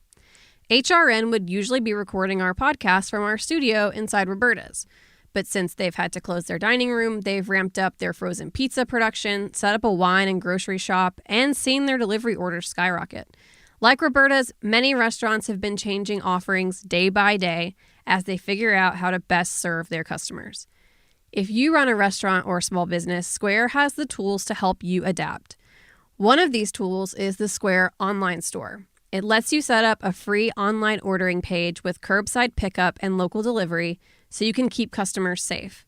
S6: HRN would usually be recording our podcast from our studio inside Roberta's. But since they've had to close their dining room, they've ramped up their frozen pizza production, set up a wine and grocery shop, and seen their delivery orders skyrocket. Like Roberta's, many restaurants have been changing offerings day by day as they figure out how to best serve their customers. If you run a restaurant or small business, Square has the tools to help you adapt. One of these tools is the Square online store. It lets you set up a free online ordering page with curbside pickup and local delivery so you can keep customers safe.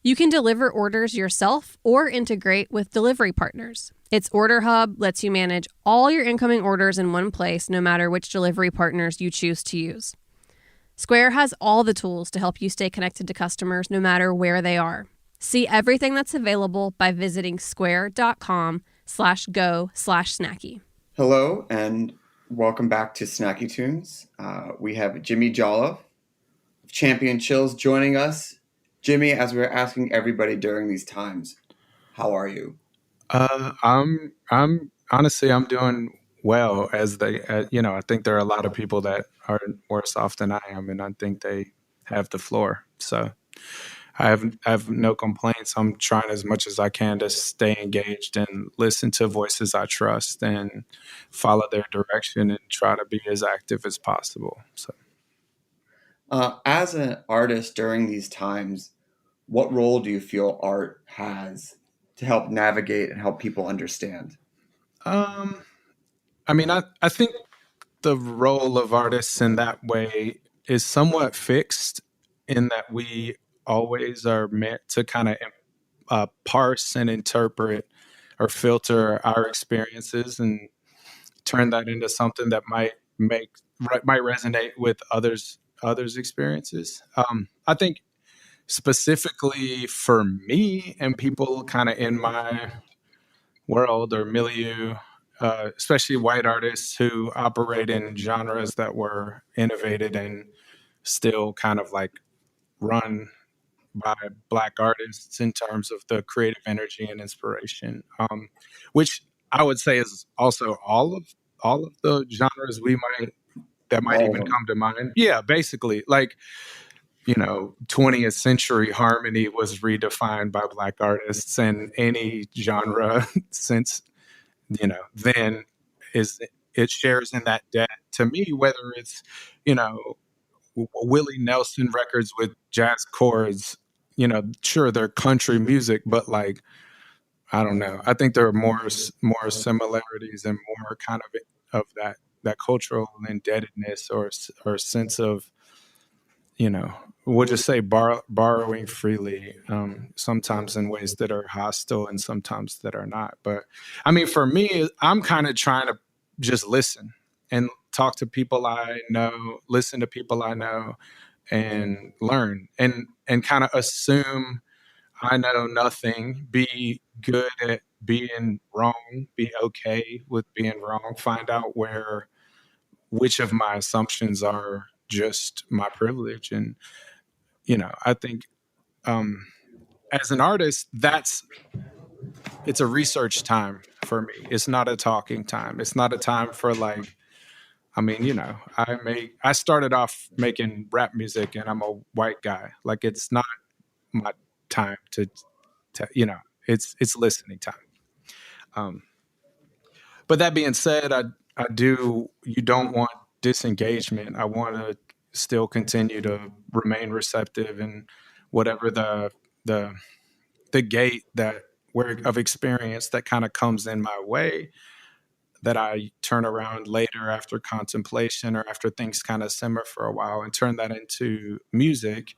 S6: You can deliver orders yourself or integrate with delivery partners. Its Order Hub lets you manage all your incoming orders in one place, no matter which delivery partners you choose to use. Square has all the tools to help you stay connected to customers no matter where they are. See everything that's available by visiting square.com/go/snacky.
S10: Hello, and welcome back to Snacky Tunes. We have Jimmy Jolliffe of Champion Chills joining us. Jimmy, as we're asking everybody during these times, how are you?
S12: I'm honestly, I'm doing well. I think there are a lot of people that are worse off than I am, and I think they have the floor. So I have no complaints. I'm trying as much as I can to stay engaged and listen to voices I trust and follow their direction and try to be as active as possible. So,
S10: as an artist during these times, what role do you feel art has to help navigate and help people understand?
S12: I think the role of artists in that way is somewhat fixed in that we always are meant to kind of parse and interpret or filter our experiences and turn that into something that might resonate with others' experiences. I think specifically for me and people kind of in my world or milieu, especially white artists who operate in genres that were innovated and still kind of like run by Black artists in terms of the creative energy and inspiration, which I would say is also all of the genres that might even come to mind. Yeah, basically, 20th century harmony was redefined by Black artists, and any genre since then it shares in that debt to me, whether it's Willie Nelson records with jazz chords, sure they're country music, but I don't know, I think there are more similarities and more kind of that that cultural indebtedness or sense of, we'll just say borrowing freely, sometimes in ways that are hostile and sometimes that are not. But I mean, for me, I'm kind of trying to just listen and talk to people I know, listen to people I know, and learn and kind of assume I know nothing, be good at being wrong, be okay with being wrong, find out which of my assumptions are just my privilege. And, I think as an artist, it's a research time for me. It's not a talking time. It's not a time for I started off making rap music and I'm a white guy. Like, it's not my time to it's listening time. But that being said, you don't want disengagement. I want to still continue to remain receptive, and whatever the gate of experience that kind of comes in my way, that I turn around later after contemplation or after things kind of simmer for a while and turn that into music.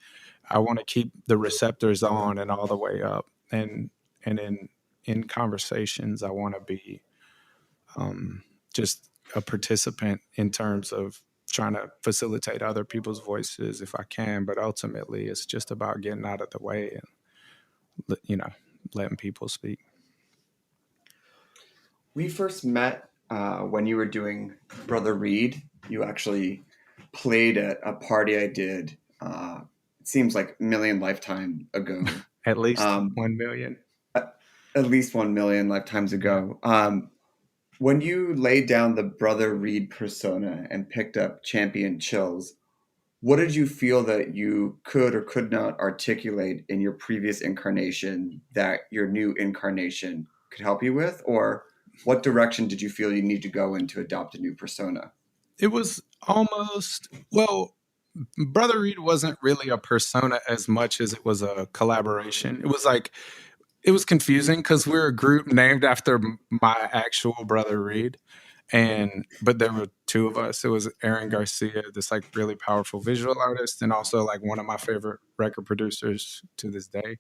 S12: I want to keep the receptors on and all the way up. And in conversations, I want to be just a participant in terms of trying to facilitate other people's voices if I can. But ultimately, it's just about getting out of the way and, letting people speak.
S10: We first met when you were doing Brother Reed. You actually played at a party I did. It seems like a million lifetime ago.
S12: At least 1 million.
S10: At least 1 million lifetimes ago. When you laid down the Brother Reed persona and picked up Champion Chills, what did you feel that you could or could not articulate in your previous incarnation that your new incarnation could help you with? Or what direction did you feel you need to go in to adopt a new persona?
S12: It was Brother Reed wasn't really a persona as much as it was a collaboration. It was confusing because we're a group named after my actual brother Reed. But there were two of us. It was Aaron Garcia, this really powerful visual artist, and also one of my favorite record producers to this day.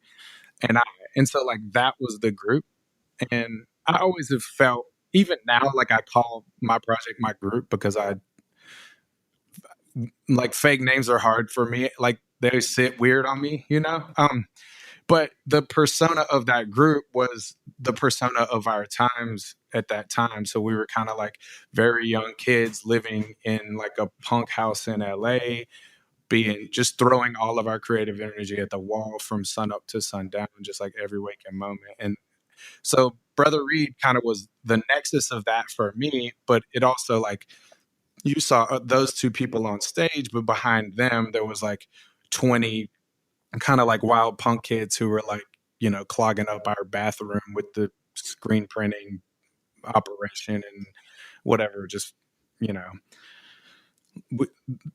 S12: And so that was the group. And I always have felt, even now, I call my project my group because fake names are hard for me. They sit weird on me, But the persona of that group was the persona of our times at that time. So we were kind of very young kids living in a punk house in LA, just throwing all of our creative energy at the wall from sun up to sundown, just every waking moment. And so Brother Reed kind of was the nexus of that for me, but it also you saw those two people on stage, but behind them, there was 20 kind of wild punk kids who were clogging up our bathroom with the screen printing operation and whatever. Just,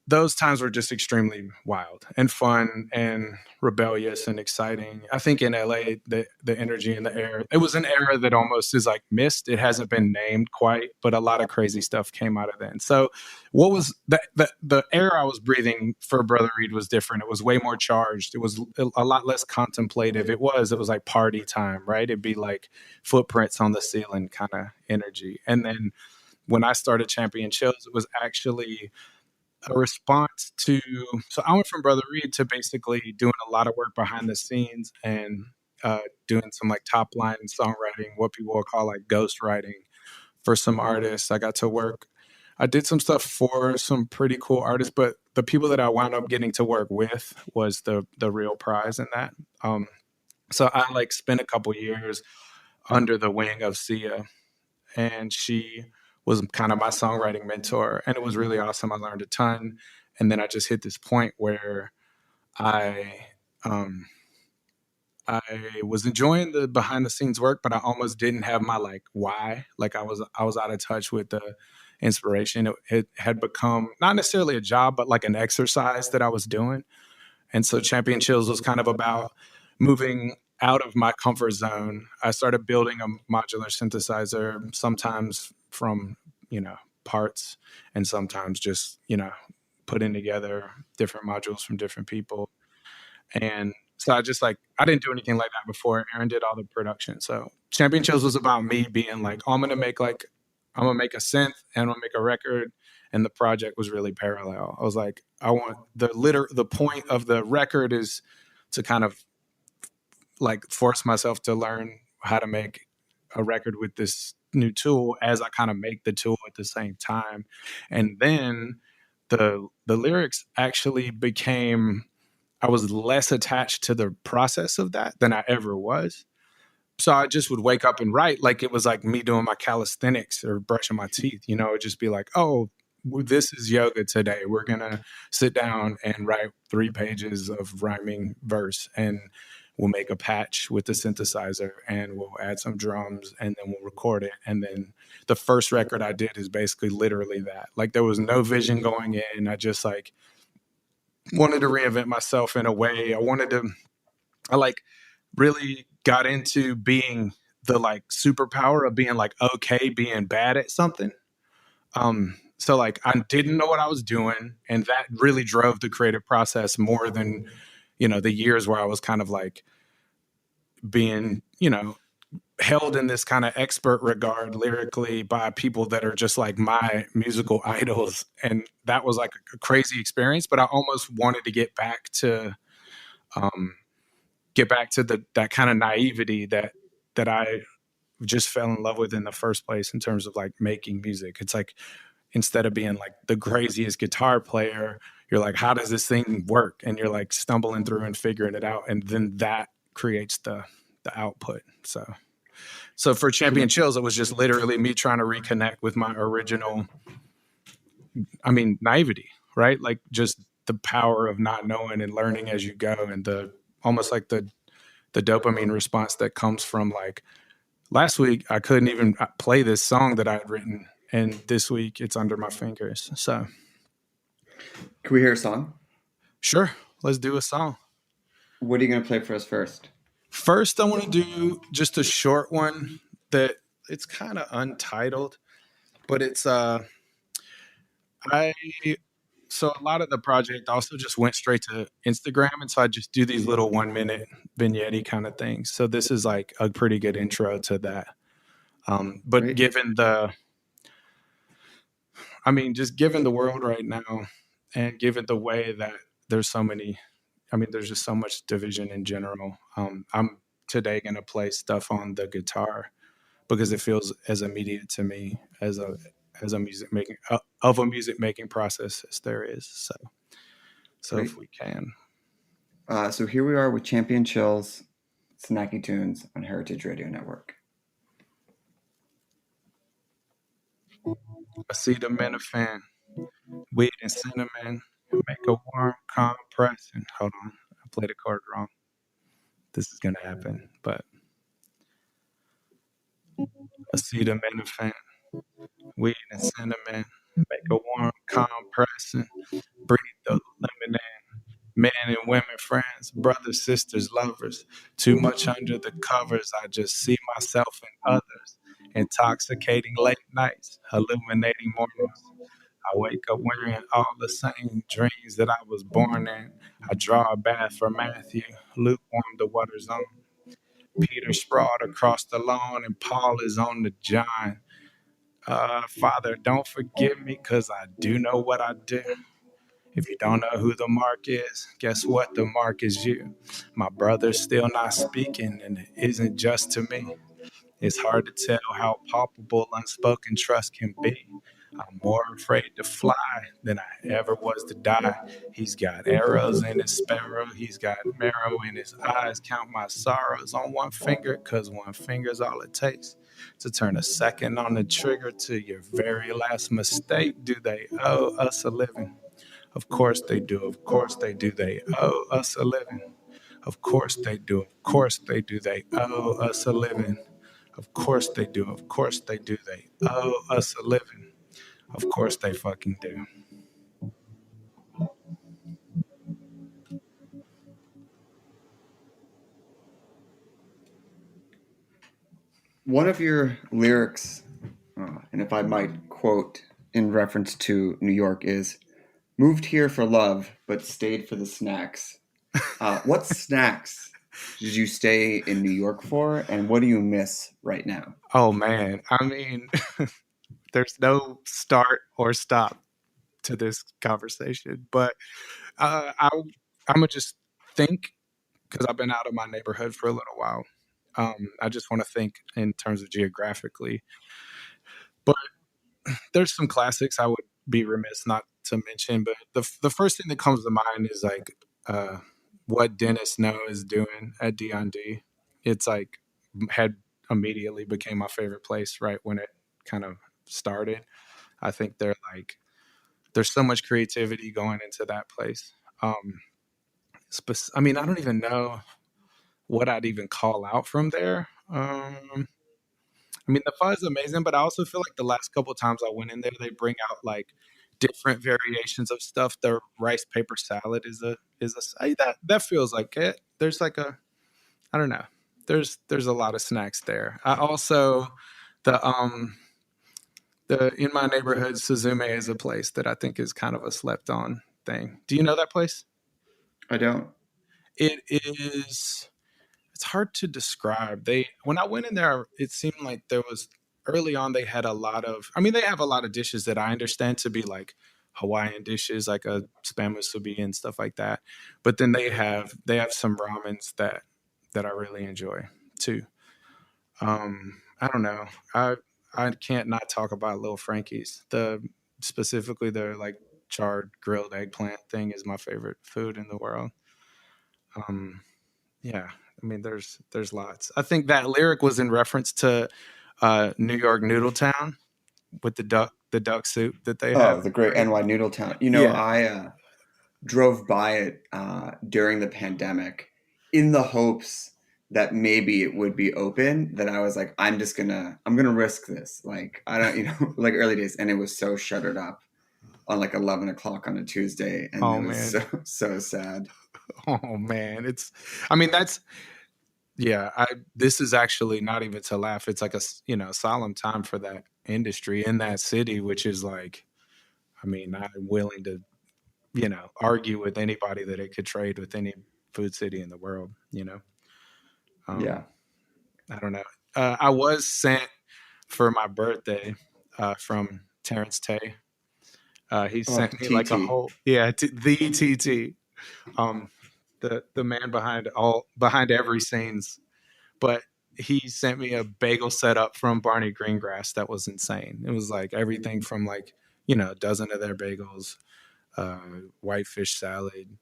S12: those times were just extremely wild and fun and rebellious and exciting. I think in LA, the energy in the air, it was an era that almost is missed. It hasn't been named quite, but a lot of crazy stuff came out of then. So what was the air I was breathing for Brother Reed was different. It was way more charged. It was a lot less contemplative. It was party time, right? It'd be footprints on the ceiling kind of energy. And then when I started Champion Chills, it was actually a response to, so I went from Brother Reed to basically doing a lot of work behind the scenes and doing some top line songwriting, what people will call ghost writing for some artists. I got to work. I did some stuff for some pretty cool artists, but the people that I wound up getting to work with was the real prize in that. So I spent a couple years under the wing of Sia, and she was kind of my songwriting mentor, and it was really awesome. I learned a ton. And then I just hit this point where I was enjoying the behind the scenes work, but I almost didn't have my why. I was out of touch with the inspiration. It had become not necessarily a job, but an exercise that I was doing. And so Champion Chills was kind of about moving out of my comfort zone. I started building a modular synthesizer, sometimes from, parts and sometimes just, putting together different modules from different people. And so I didn't do anything like that before. Aaron did all the production. So Champion Chills was about me being like, I'm going to make a synth and I'm going to make a record. And the project was really parallel. I was like, I want the point of the record is to kind of like force myself to learn how to make a record with this new tool as I kind of make the tool at the same time. And then the lyrics actually became, I was less attached to the process of that than I ever was. So I just would wake up and write like it was like me doing my calisthenics or brushing my teeth, it'd just be like, oh, this is yoga today. We're going to sit down and write 3 pages of rhyming verse, and we'll make a patch with the synthesizer and we'll add some drums and then we'll record it. And then the first record I did is basically literally that. Like there was no vision going in. I just like wanted to reinvent myself in a way. I like really got into being the like superpower of being like, okay, being bad at something. So like I didn't know what I was doing, and that really drove the creative process more than, the years where I was kind of like being, held in this kind of expert regard lyrically by people that are just like my musical idols. And that was like a crazy experience, but I almost wanted to get back to that kind of naivety that I just fell in love with in the first place in terms of like making music. It's like, instead of being like the craziest guitar player, you're like, how does this thing work? And you're like stumbling through and figuring it out. And then that creates the output. So for Champion Chills, it was just literally me trying to reconnect with my original, naivety, right? Like just the power of not knowing and learning as you go. And almost like the dopamine response that comes from like, last week, I couldn't even play this song that I had written. And this week, it's under my fingers. So,
S10: can we hear a song?
S12: Sure. Let's do a song.
S10: What are you going to play for us first?
S12: First, I want to do just a short one that it's kind of untitled, but it's so a lot of the project also just went straight to Instagram, and so I just do these little 1-minute vignette kind of things. So this is like a pretty good intro to that. But Great. Given the world right now, and given the way that there's just so much division in general. I'm today going to play stuff on the guitar because it feels as immediate to me as a music making process as there is. So Great. If we can.
S10: So here we are with Champion Chills, Snacky Tunes on Heritage Radio Network.
S12: Acetaminophen, weed and cinnamon, make a warm compression. Hold on, I played the chord wrong. This is gonna happen, but acetaminophen, weed and cinnamon, make a warm compression. Breathe the lemon in. Men and women, friends, brothers, sisters, lovers. Too much under the covers. I just see myself and others. Intoxicating late nights, illuminating mornings. I wake up wearing all the same dreams that I was born in. I draw a bath for Matthew, lukewarm the water's on. Peter sprawled across the lawn and Paul is on the John. Father, don't forgive me because I do know what I do. If you don't know who the mark is, guess what? The mark is you. My brother's still not speaking, and it isn't just to me. It's hard to tell how palpable unspoken trust can be. I'm more afraid to fly than I ever was to die. He's got arrows in his sparrow. He's got marrow in his eyes. Count my sorrows on one finger, because one finger's all it takes to turn a second on the trigger to your very last mistake. Do they owe us a living? Of course they do. Of course they do. They owe us a living. Of course they do. Of course they do. They owe us a living. Of course they do. Of course they do. They owe us a living. Of course they fucking do.
S10: One of your lyrics, and if I might quote in reference to New York is moved here for love, but stayed for the snacks. What snacks did you stay in New York for, and what do you miss right now?
S12: Oh man, I mean, there's no start or stop to this conversation, but I'm gonna just think, because I've been out of my neighborhood for a little while. I just want to think in terms of geographically, but there's some classics I would be remiss not to mention. But the first thing that comes to mind is like what Dennis Snow is doing at D&D. It's like had immediately became my favorite place right when it kind of started. I think there's so much creativity going into that place. I mean, I don't even know what I'd even call out from there. I mean, the pho is amazing, but I also feel like the last couple of times I went in there, they bring out like different variations of stuff. The rice paper salad is that feels like it. There's like I don't know. There's a lot of snacks there. I also the in my neighborhood, Suzume is a place that I think is kind of a slept on thing. Do you know that place?
S10: I don't.
S12: It is. It's hard to describe. When I went in there, it seemed like there was early on. They had a lot of. I mean, they have a lot of dishes that I understand to be like Hawaiian dishes, like a spam musubi and stuff like that. But then they have some ramens that I really enjoy too. I don't know. I can't not talk about Little Frankie's. Specifically their like charred grilled eggplant thing is my favorite food in the world. Yeah, I mean there's lots. I think that lyric was in reference to New York Noodle Town with the duck soup that they have.
S10: Oh, the great NY Noodle Town. You know, yeah. I drove by it during the pandemic in the hopes that maybe it would be open, that I was like, I'm gonna risk this. Like, I don't, like early days. And it was so shuttered up on like 11 o'clock on a Tuesday. And it was so sad.
S12: Oh man. This is actually not even to laugh. It's like a solemn time for that industry in that city, which is like, I mean, I'm willing to, argue with anybody that it could trade with any food city in the world,
S10: yeah.
S12: I don't know. I was sent for my birthday from Terrence Tay. He sent me like a whole, the TT, the man behind every scenes. But he sent me a bagel setup from Barney Greengrass that was insane. It was like everything from like, a dozen of their bagels, whitefish salad,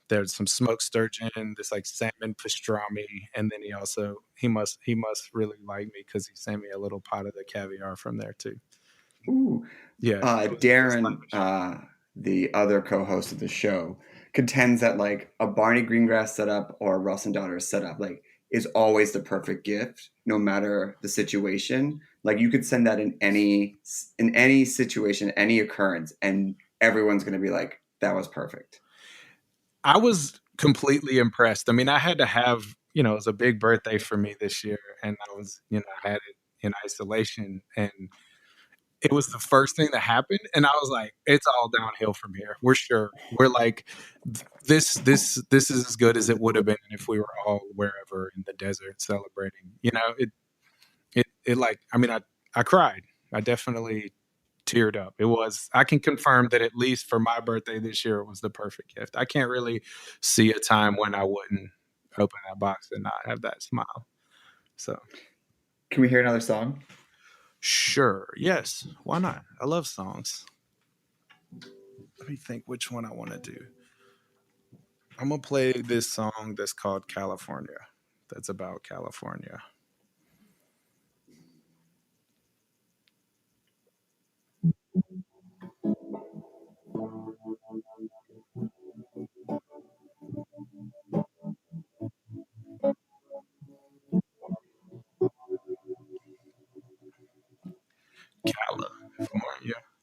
S12: there's some smoked sturgeon, this like salmon pastrami, and then he must really like me because he sent me a little pot of the caviar from there too.
S10: Ooh, yeah. Darren, the other co-host of the show, contends that like a Barney Greengrass setup or a Russ and Daughters setup like is always the perfect gift, no matter the situation. Like you could send that in any situation, any occurrence, and everyone's going to be like, "That was perfect."
S12: I was completely impressed. I mean, I had to have, it was a big birthday for me this year, and I was, I had it in isolation, and it was the first thing that happened, and I was like, it's all downhill from here. We're sure. We're like, this is as good as it would have been if we were all wherever in the desert celebrating. It like, I mean, I cried. I definitely teared up. I can confirm that at least for my birthday this year, it was the perfect gift. I can't really see a time when I wouldn't open that box and not have that smile. So,
S10: can we hear another song?
S12: Sure. Yes. Why not? I love songs. Let me think which one I want to do. I'm going to play this song that's called California. That's about California.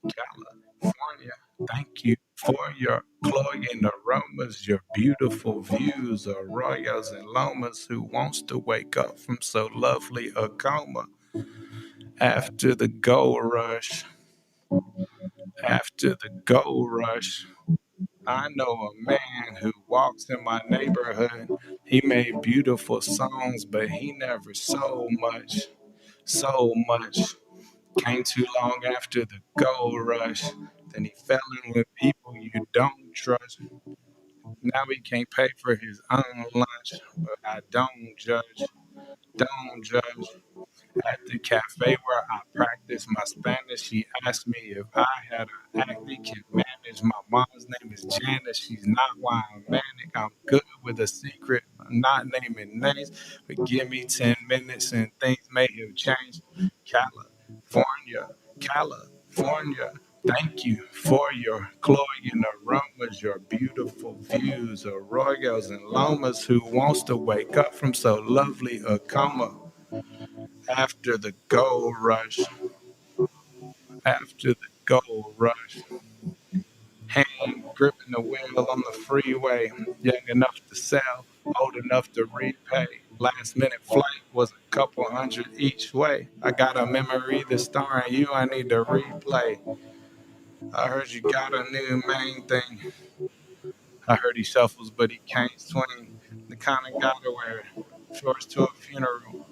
S12: California, thank you for your cloying aromas, your beautiful views, arroyos and lomas. Who wants to wake up from so lovely a coma after the gold rush? After the gold rush, I know a man who walks in my neighborhood. He made beautiful songs, but he never sold much. So much. Came too long after the gold rush. Then he fell in with people you don't trust. Now he can't pay for his own lunch, but I don't judge. Don't judge. At the cafe where I practice my Spanish, she asked me if I had an act that can manage. My mom's name is Janice. She's not why I'm manic. I'm good with a secret. I'm not naming names, but give me 10 minutes and things may have changed. California, California. Thank you for your cloying aromas, your beautiful views, arroyos and lomas. Who wants to wake up from so lovely a coma? After the gold rush, after the gold rush, hand gripping the wheel on the freeway, young enough to sell, old enough to repay. Last minute flight was a couple hundred each way. I got a memory that's starring you, I need to replay. I heard you got a new main thing. I heard he shuffles, but he can't swing. The kind of guy to wear shorts to a funeral.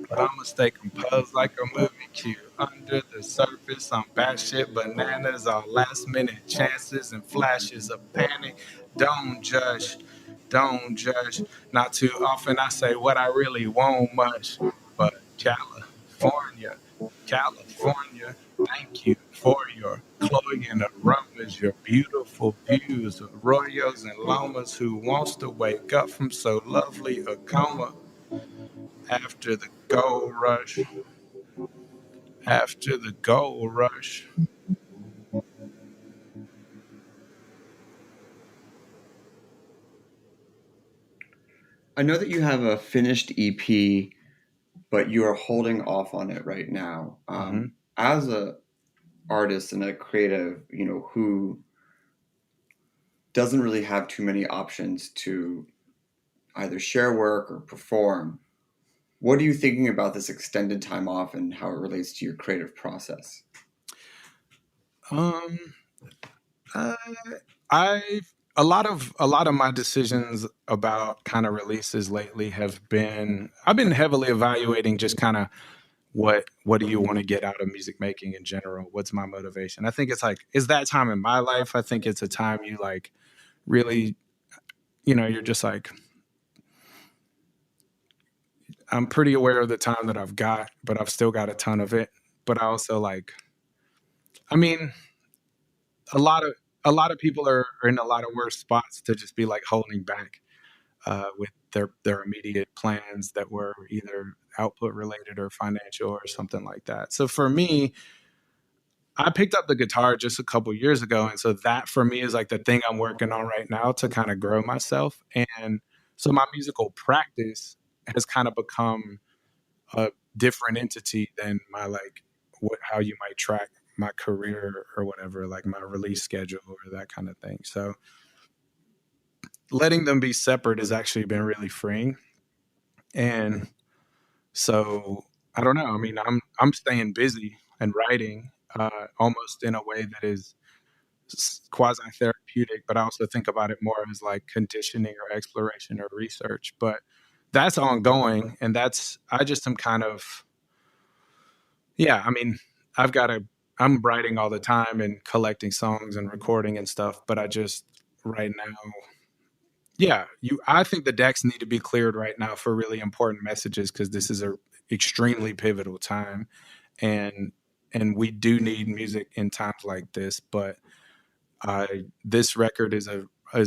S12: But I'ma stay composed like a movie cue. Under the surface, I'm batshit bananas. All last minute chances and flashes of panic. Don't judge, don't judge. Not too often I say what I really want much. But California, California, thank you for your cloying aromas, your beautiful views, arroyos and lomas. Who wants to wake up from so lovely a coma? After the gold rush, after the gold rush.
S10: I know that you have a finished EP, but you are holding off on it right now. As a artist and a creative, who doesn't really have too many options to either share work or perform, what are you thinking about this extended time off and how it relates to your creative process?
S12: A lot of my decisions about kind of releases lately have been, I've been heavily evaluating just kind of what do you want to get out of music making in general? What's my motivation? I think it's that time in my life. I think it's a time you like really, you're just like, I'm pretty aware of the time that I've got, but I've still got a ton of it. But I also a lot of people are in a lot of worse spots to just be like holding back with their immediate plans that were either output related or financial or something like that. So for me, I picked up the guitar just a couple years ago. And so that for me is like the thing I'm working on right now to kind of grow myself. And so my musical practice has kind of become a different entity than my how you might track my career or whatever, like my release schedule or that kind of thing. So letting them be separate has actually been really freeing. And so I don't know. I mean, I'm staying busy and writing almost in a way that is quasi therapeutic, but I also think about it more as like conditioning or exploration or research. But that's ongoing, and I just am kind of, I mean, I'm writing all the time and collecting songs and recording and stuff, but I just right now, I think the decks need to be cleared right now for really important messages because this is a extremely pivotal time, and we do need music in times like this. But this record is a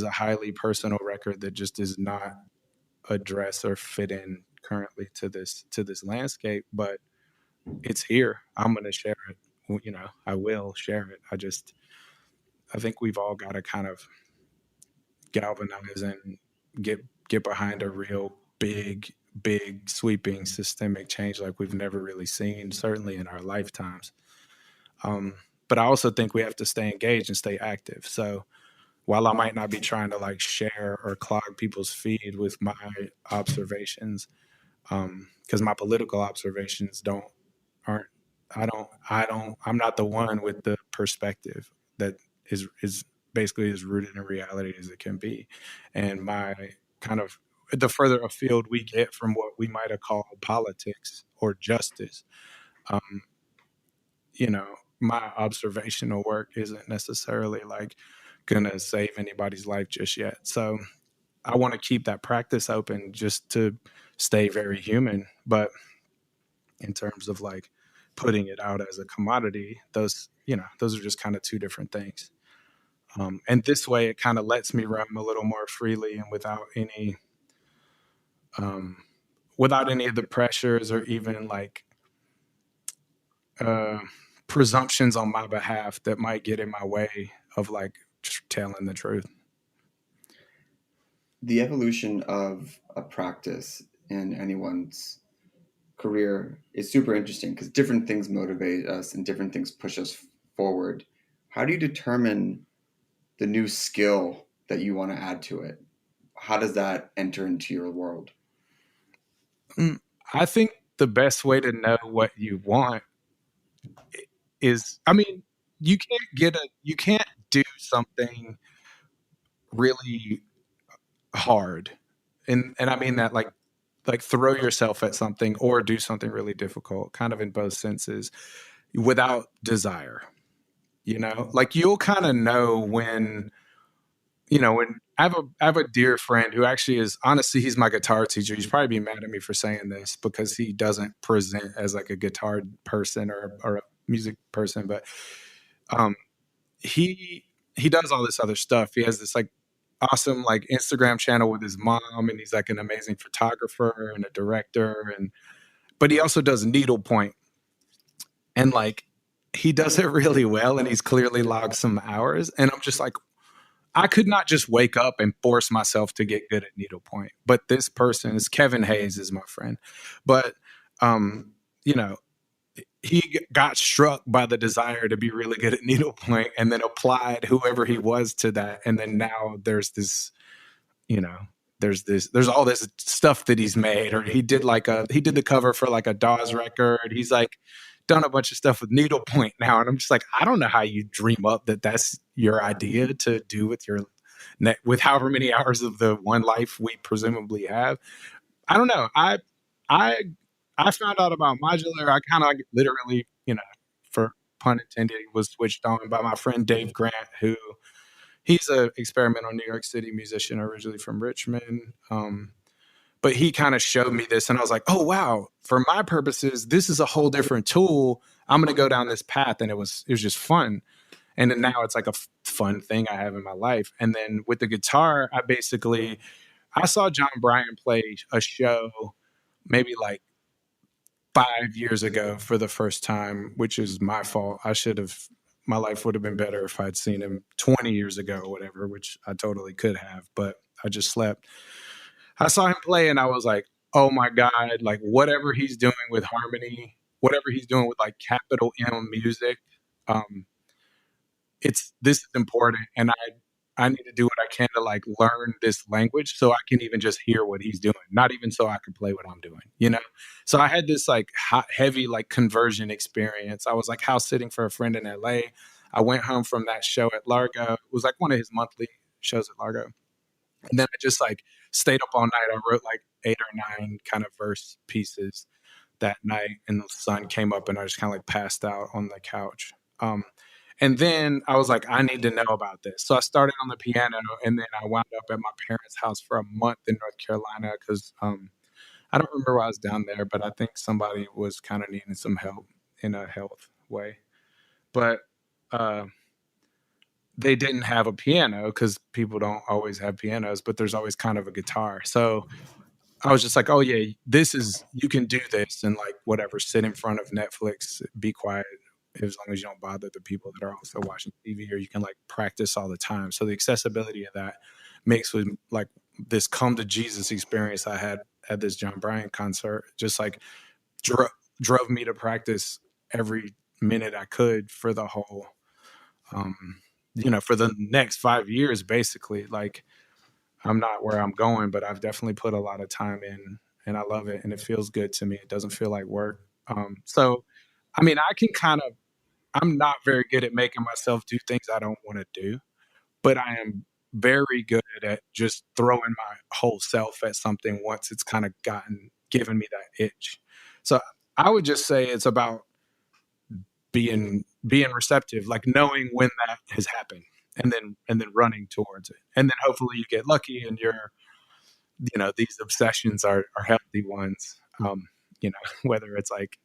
S12: highly personal record that just does not address or fit in currently to this landscape. But it's here. I'm going to share it. I will share it. I think we've all got to kind of galvanize and get behind a real big sweeping systemic change like we've never really seen, certainly in our lifetimes. But I also think we have to stay engaged and stay active. So while I might not be trying to like share or clog people's feed with my observations, because my political observations I'm not the one with the perspective that is basically as rooted in reality as it can be. And my kind of, the further afield we get from what we might have called politics or justice, you know, my observational work isn't necessarily like gonna save anybody's life just yet. So I want to keep that practice open just to stay very human. But in terms of like putting it out as a commodity, those are just kind of two different things. And this way it kind of lets me roam a little more freely and without any of the pressures or even like presumptions on my behalf that might get in my way of like just telling the truth.
S10: The evolution of a practice in anyone's career is super interesting because different things motivate us and different things push us forward. How do you determine the new skill that you want to add to it? How does that enter into your world?
S12: I think the best way to know what you want is, I mean, you can't do something really hard. And I mean that like throw yourself at something or do something really difficult, kind of in both senses, without desire. You know, like you'll kind of know when I have a dear friend who actually is, honestly, he's my guitar teacher. He's probably be mad at me for saying this because he doesn't present as like a guitar person or a music person, but he does all this other stuff. He has this like awesome like Instagram channel with his mom, and he's like an amazing photographer and a director, but he also does needlepoint, and like he does it really well, and he's clearly logged some hours, and I'm just like, I could not just wake up and force myself to get good at needlepoint. But this person is Kevin Hayes, is my friend, but he got struck by the desire to be really good at needlepoint and then applied whoever he was to that. And then now there's this, there's all this stuff that he's made, or he did the cover for like a Dawes record. He's like done a bunch of stuff with needlepoint now. And I'm just like, I don't know how you dream up that that's your idea to do with however many hours of the one life we presumably have. I don't know. I found out about modular. I kind of like literally, for pun intended, was switched on by my friend Dave Grant, who he's an experimental New York City musician, originally from Richmond. But he kind of showed me this, and I was like, oh, wow, for my purposes, this is a whole different tool. I'm going to go down this path. And it was just fun. And then now it's like a fun thing I have in my life. And then with the guitar, I saw John Bryan play a show maybe like 5 years ago for the first time, which is my fault. My life would have been better if I'd seen him 20 years ago or whatever, which I totally could have, but I just slept. I saw him play and I was like, oh my God, like whatever he's doing with harmony, whatever he's doing with like capital M music, this is important. And I need to do what I can to like learn this language so I can even just hear what he's doing, not even so I can play what I'm doing, So I had this like heavy like conversion experience. I was like house sitting for a friend in LA. I went home from that show at Largo. It was like one of his monthly shows at Largo. And then I just like stayed up all night. I wrote like 8 or 9 kind of verse pieces that night, and the sun came up and I just kind of like passed out on the couch. And then I was like, I need to know about this. So I started on the piano, and then I wound up at my parents' house for a month in North Carolina because I don't remember why I was down there, but I think somebody was kind of needing some help in a health way. But they didn't have a piano because people don't always have pianos, but there's always kind of a guitar. So I was just like, oh yeah, you can do this and like whatever, sit in front of Netflix, be quiet, as long as you don't bother the people that are also watching TV, or you can like practice all the time. So the accessibility of that mixed with like this come to Jesus experience I had at this John Bryan concert, just like drove me to practice every minute I could for the whole, for the next 5 years, basically. Like I'm not where I'm going, but I've definitely put a lot of time in, and I love it. And it feels good to me. It doesn't feel like work. So, I mean, I'm not very good at making myself do things I don't want to do, but I am very good at just throwing my whole self at something once it's kind of given me that itch. So I would just say it's about being receptive, like knowing when that has happened and then running towards it. And then hopefully you get lucky and these obsessions are healthy ones. Whether it's like,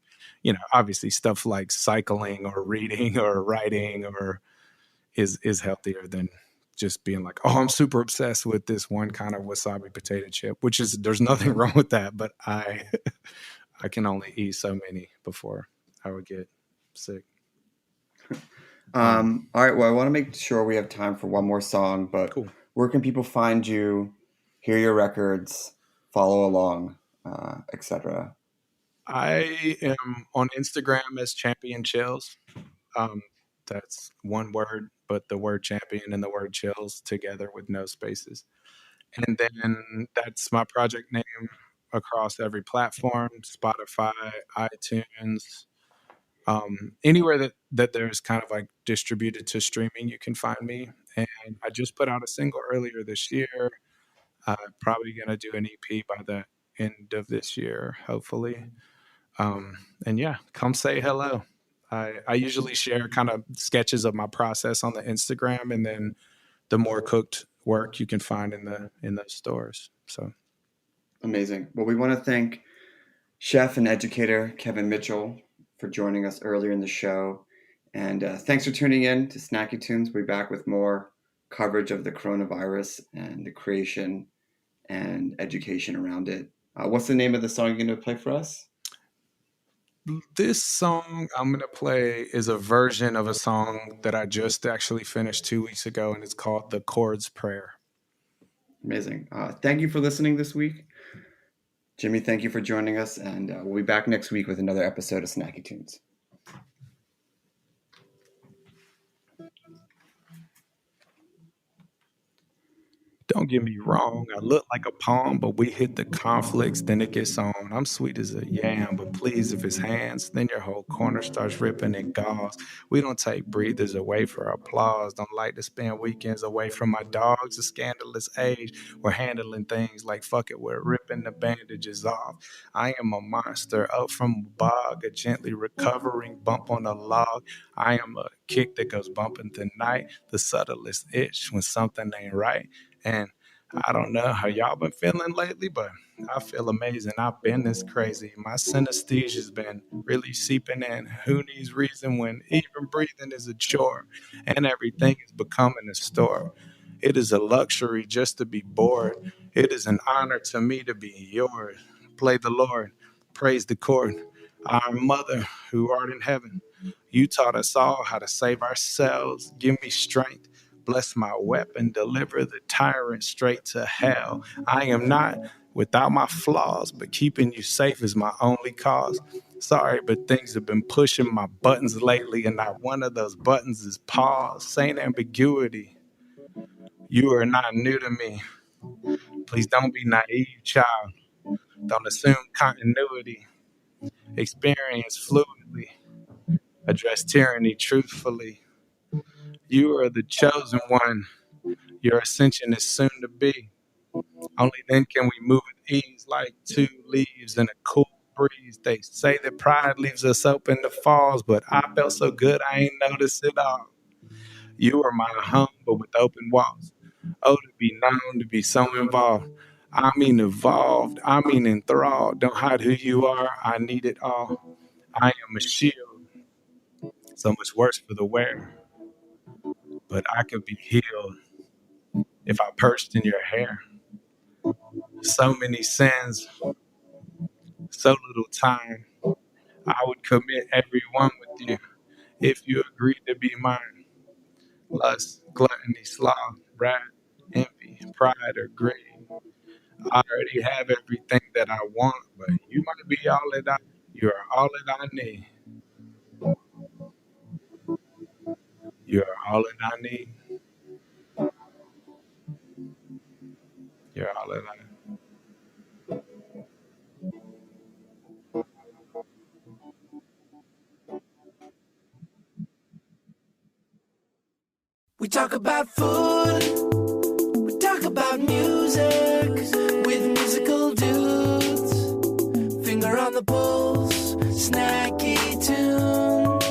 S12: obviously stuff like cycling or reading or writing or is healthier than just being like, oh, I'm super obsessed with this one kind of wasabi potato chip, which is, there's nothing wrong with that, but I can only eat so many before I would get sick.
S10: All right. Well, I want to make sure we have time for one more song, but
S12: cool.
S10: Where can people find you, hear your records, follow along, etc.?
S12: I am on Instagram as Champion Chills. That's one word, but the word champion and the word chills together with no spaces. And then that's my project name across every platform, Spotify, iTunes, anywhere that there's kind of like distributed to streaming, you can find me. And I just put out a single earlier this year. Probably going to do an EP by the end of this year, hopefully. And yeah, come say hello. I usually share kind of sketches of my process on the Instagram, and then the more cooked work you can find in the stores. So
S10: amazing. Well, we want to thank chef and educator Kevin Mitchell for joining us earlier in the show. And thanks for tuning in to Snacky Tunes. We'll be back with more coverage of the coronavirus and the creation and education around it. What's the name of the song you're going to play for us?
S12: This song I'm going to play is a version of a song that I just actually finished 2 weeks ago, and it's called The Chord's Prayer.
S10: Amazing. Thank you for listening this week. Jimmy, thank you for joining us, and we'll be back next week with another episode of Snacky Tunes.
S12: Don't get me wrong, I look like a pawn, but we hit the conflicts, then it gets on. I'm sweet as a yam, but please, if it's hands, then your whole corner starts ripping and galls. We don't take breathers away for applause. Don't like to spend weekends away from my dogs. A scandalous age, we're handling things like fuck it, we're ripping the bandages off. I am a monster up from a bog, a gently recovering bump on a log. I am a kick that goes bumping tonight, the subtlest itch when something ain't right. And I don't know how y'all been feeling lately, but I feel amazing. I've been this crazy. My synesthesia's been really seeping in. Who needs reason when even breathing is a chore and everything is becoming a store? It is a luxury just to be bored. It is an honor to me to be yours. Play the Lord, praise the chord. Our mother who art in heaven, you taught us all how to save ourselves. Give me strength. Bless my weapon, deliver the tyrant straight to hell. I am not without my flaws, but keeping you safe is my only cause. Sorry, but things have been pushing my buttons lately, and not one of those buttons is pause. Saint ambiguity, you are not new to me. Please don't be naive, child. Don't assume continuity. Experience fluidly. Address tyranny truthfully. You are the chosen one. Your ascension is soon to be. Only then can we move with ease like two leaves in a cool breeze. They say that pride leaves us open to falls, but I felt so good I ain't noticed it all. You are my home, but with open walls. Oh, to be known, to be so involved. I mean evolved, I mean enthralled. Don't hide who you are, I need it all. I am a shield, so much worse for the wearer. But I could be healed if I perched in your hair. So many sins, so little time. I would commit every one with you if you agreed to be mine. Lust, gluttony, sloth, wrath, envy, pride, or greed. I already have everything that I want, but you might be all that you are all that I need. You are all that I need. You're all that I need.
S11: We talk about food, we talk about music, with musical dudes. Finger on the pulse, snacky tunes.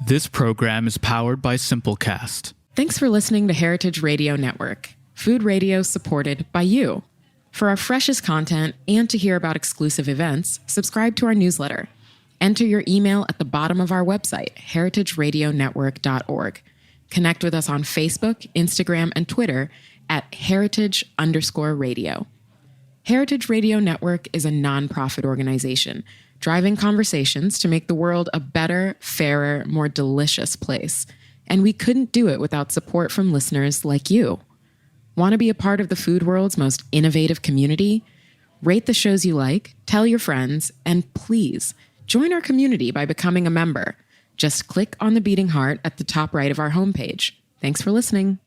S15: This program is powered by Simplecast.
S16: Thanks for listening to Heritage Radio Network, food radio supported by you. For our freshest content and to hear about exclusive events, subscribe to our newsletter. Enter your email at the bottom of our website, heritageradionetwork.org. Connect with us on Facebook, Instagram, and Twitter at heritage_radio. Heritage Radio Network is a nonprofit organization driving conversations to make the world a better, fairer, more delicious place. And we couldn't do it without support from listeners like you. Want to be a part of the food world's most innovative community? Rate the shows you like, tell your friends, and please join our community by becoming a member. Just click on the beating heart at the top right of our homepage. Thanks for listening.